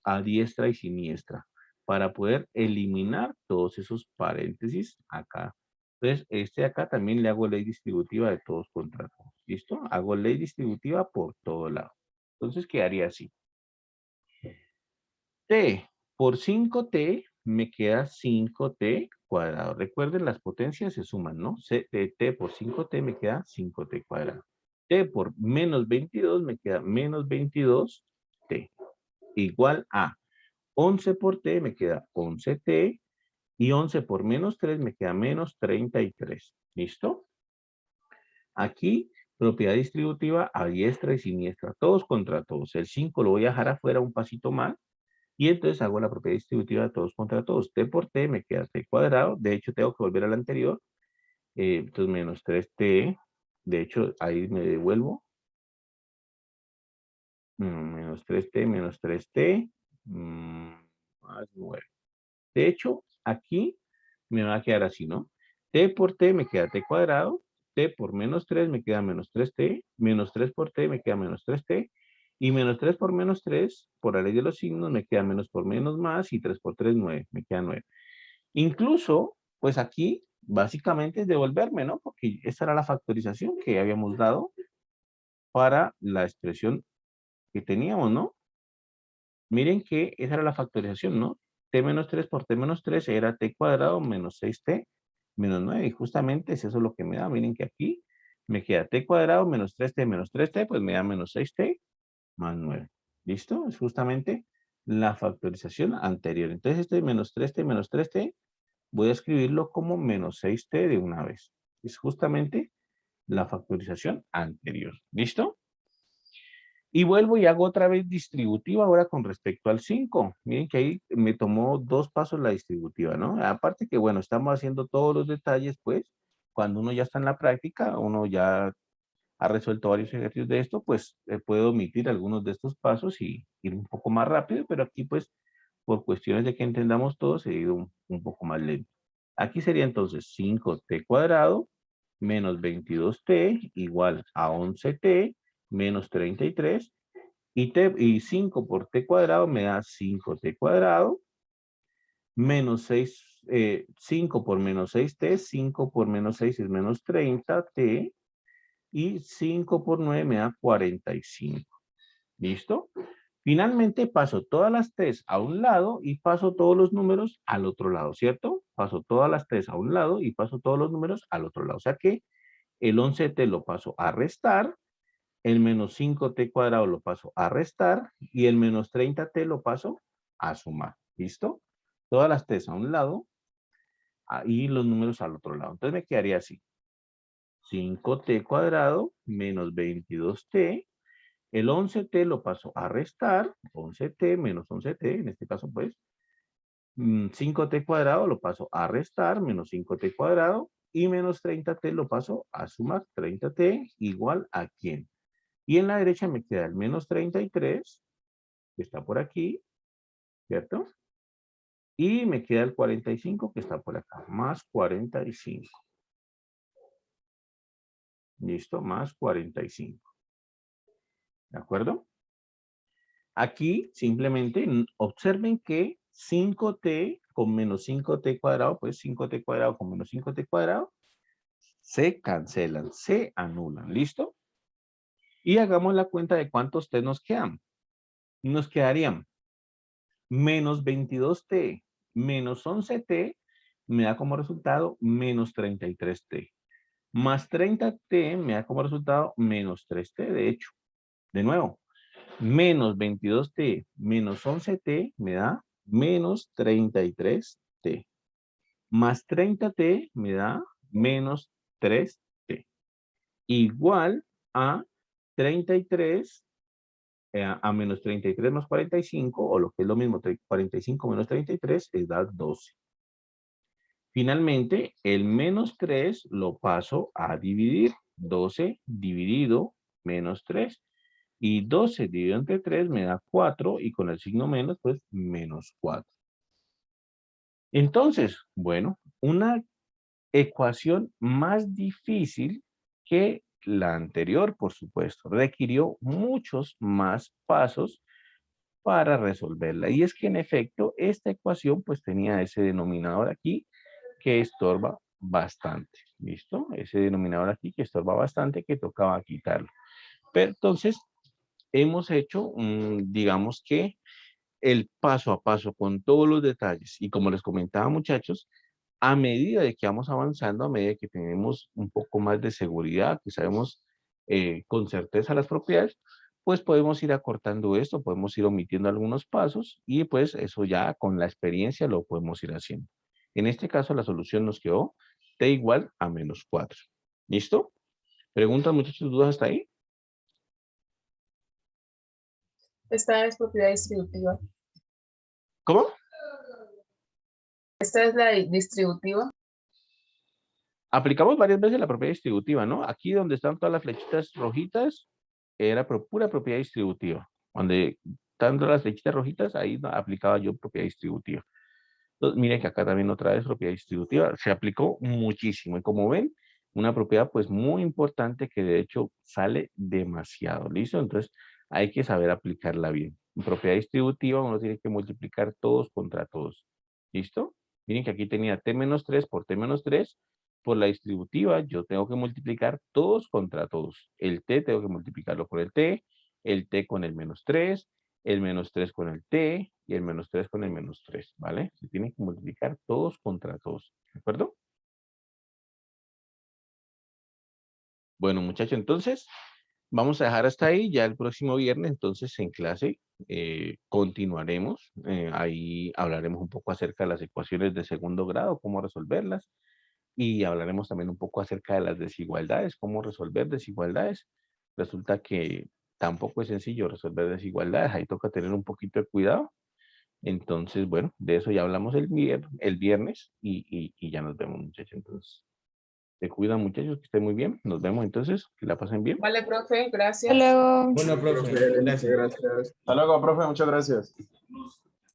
a diestra y siniestra para poder eliminar todos esos paréntesis acá. Entonces, este de acá también le hago ley distributiva de todos contra todos. ¿Listo? Hago ley distributiva por todo lado. Entonces quedaría así. T por 5t me queda 5t cuadrado. Recuerden, las potencias se suman, ¿no? T por 5t me queda 5t cuadrado. T por menos 22 me queda menos 22t. Igual a 11 por t me queda 11t. Y 11 por menos 3 me queda menos 33. ¿Listo? Aquí, propiedad distributiva a diestra y siniestra. Todos contra todos. El 5 lo voy a dejar afuera un pasito más. Y entonces hago la propiedad distributiva de todos contra todos. T por t me queda t cuadrado. De hecho, tengo que volver al anterior. Entonces, menos 3t. De hecho, ahí me devuelvo. Menos 3t, menos 3t. Más 9. De hecho, aquí me va a quedar así, ¿no? T por t me queda t cuadrado. T por menos 3 me queda menos 3t. Menos 3 por t me queda menos 3t. Y menos 3 por menos 3, por la ley de los signos, me queda menos por menos más. Y 3 por 3, 9. Me queda 9. Incluso, pues aquí, básicamente es devolverme, ¿no? Porque esta era la factorización que habíamos dado para la expresión que teníamos, ¿no? Miren que esa era la factorización, ¿no? T menos 3 por T menos 3 era T cuadrado menos 6T menos 9. Y justamente es eso lo que me da. Miren que aquí me queda T cuadrado menos 3T, pues me da menos 6T más 9. ¿Listo? Es justamente la factorización anterior. Entonces este menos 3T, voy a escribirlo como menos 6T de una vez. Es justamente la factorización anterior. ¿Listo? Y vuelvo y hago otra vez distributiva ahora con respecto al 5. Miren que ahí me tomó 2 pasos la distributiva, ¿no? Aparte que, bueno, estamos haciendo todos los detalles, pues, cuando uno ya está en la práctica, uno ya ha resuelto varios ejercicios de esto, pues, puedo omitir algunos de estos pasos y ir un poco más rápido, pero aquí, pues, por cuestiones de que entendamos todos, he ido un poco más lento. Aquí sería entonces 5t cuadrado menos 22t igual a 11t menos 33 y 5 por t cuadrado me da 5t cuadrado menos 6, 5 por menos 6t, 5 por menos 6 es menos 30t y 5 por 9 me da 45. ¿Listo? Finalmente paso todas las t's a un lado y paso todos los números al otro lado, ¿cierto? Paso todas las t's a un lado y paso todos los números al otro lado. O sea que el 11t lo paso a restar El menos 5t cuadrado lo paso a restar y el menos 30t lo paso a sumar. ¿Listo? Todas las t's a un lado y los números al otro lado. Entonces me quedaría así. 5t cuadrado menos 22t. El 11t lo paso a restar. 11t menos 11t, en este caso pues. 5t cuadrado lo paso a restar, menos 5t cuadrado. Y menos 30t lo paso a sumar. 30t igual a ¿quién? Y en la derecha me queda el menos 33, que está por aquí, ¿cierto? Y me queda el 45, que está por acá, más 45. ¿Listo? Más 45. ¿De acuerdo? Aquí simplemente observen que 5t con menos 5t cuadrado, pues 5t cuadrado con menos 5t cuadrado, se cancelan, se anulan. ¿Listo? Y hagamos la cuenta de cuántos t nos quedan. Nos quedarían menos 22t menos 11t me da como resultado menos 33t. Más 30t me da como resultado menos 3t, de hecho. De nuevo, menos 22t menos 11t me da menos 33t. Más 30t me da menos 3t. Igual a 33 a menos 33 más 45, o lo que es lo mismo, 45 menos 33 es da 12. Finalmente, el menos 3 lo paso a dividir. 12 dividido menos 3. Y 12 dividido entre 3 me da 4 y con el signo menos, pues menos 4. Entonces, bueno, una ecuación más difícil que la anterior, por supuesto, requirió muchos más pasos para resolverla. Y es que en efecto, esta ecuación pues tenía ese denominador aquí que estorba bastante. ¿Listo? Ese denominador aquí que estorba bastante que tocaba quitarlo. Pero entonces, hemos hecho, digamos que el paso a paso con todos los detalles. Y como les comentaba, muchachos, a medida de que vamos avanzando, a medida que tenemos un poco más de seguridad, que sabemos con certeza las propiedades, pues podemos ir acortando esto, podemos ir omitiendo algunos pasos y pues eso ya con la experiencia lo podemos ir haciendo. En este caso la solución nos quedó t igual a menos 4. ¿Listo? ¿Preguntas, muchachos, dudas hasta ahí? Esta es propiedad distributiva. ¿Cómo? Esta es la distributiva. Aplicamos varias veces la propiedad distributiva, ¿no? Aquí donde están todas las flechitas rojitas, era pura propiedad distributiva. Donde están las flechitas rojitas, ahí aplicaba yo propiedad distributiva. Entonces, miren que acá también otra vez propiedad distributiva. Se aplicó muchísimo. Y como ven, una propiedad pues muy importante que de hecho sale demasiado. ¿Listo? Entonces, hay que saber aplicarla bien. En propiedad distributiva uno tiene que multiplicar todos contra todos. ¿Listo? Miren que aquí tenía t menos 3 por t menos 3. Por la distributiva, yo tengo que multiplicar todos contra todos. El t tengo que multiplicarlo por el t con el menos 3, el menos 3 con el t y el menos 3 con el menos 3, ¿vale? Se tienen que multiplicar todos contra todos, ¿de acuerdo? Bueno, muchachos, entonces vamos a dejar hasta ahí. Ya el próximo viernes, entonces en clase continuaremos. Ahí hablaremos un poco acerca de las ecuaciones de segundo grado, cómo resolverlas. Y hablaremos también un poco acerca de las desigualdades, cómo resolver desigualdades. Resulta que tampoco es sencillo resolver desigualdades, ahí toca tener un poquito de cuidado. Entonces, bueno, de eso ya hablamos el viernes y ya nos vemos, muchachos. Entonces, se cuidan, muchachos, que estén muy bien. Nos vemos entonces, que la pasen bien. Vale, profe, gracias. Hasta luego. Bueno, profe, Profe, gracias. gracias. Hasta luego, profe, muchas gracias.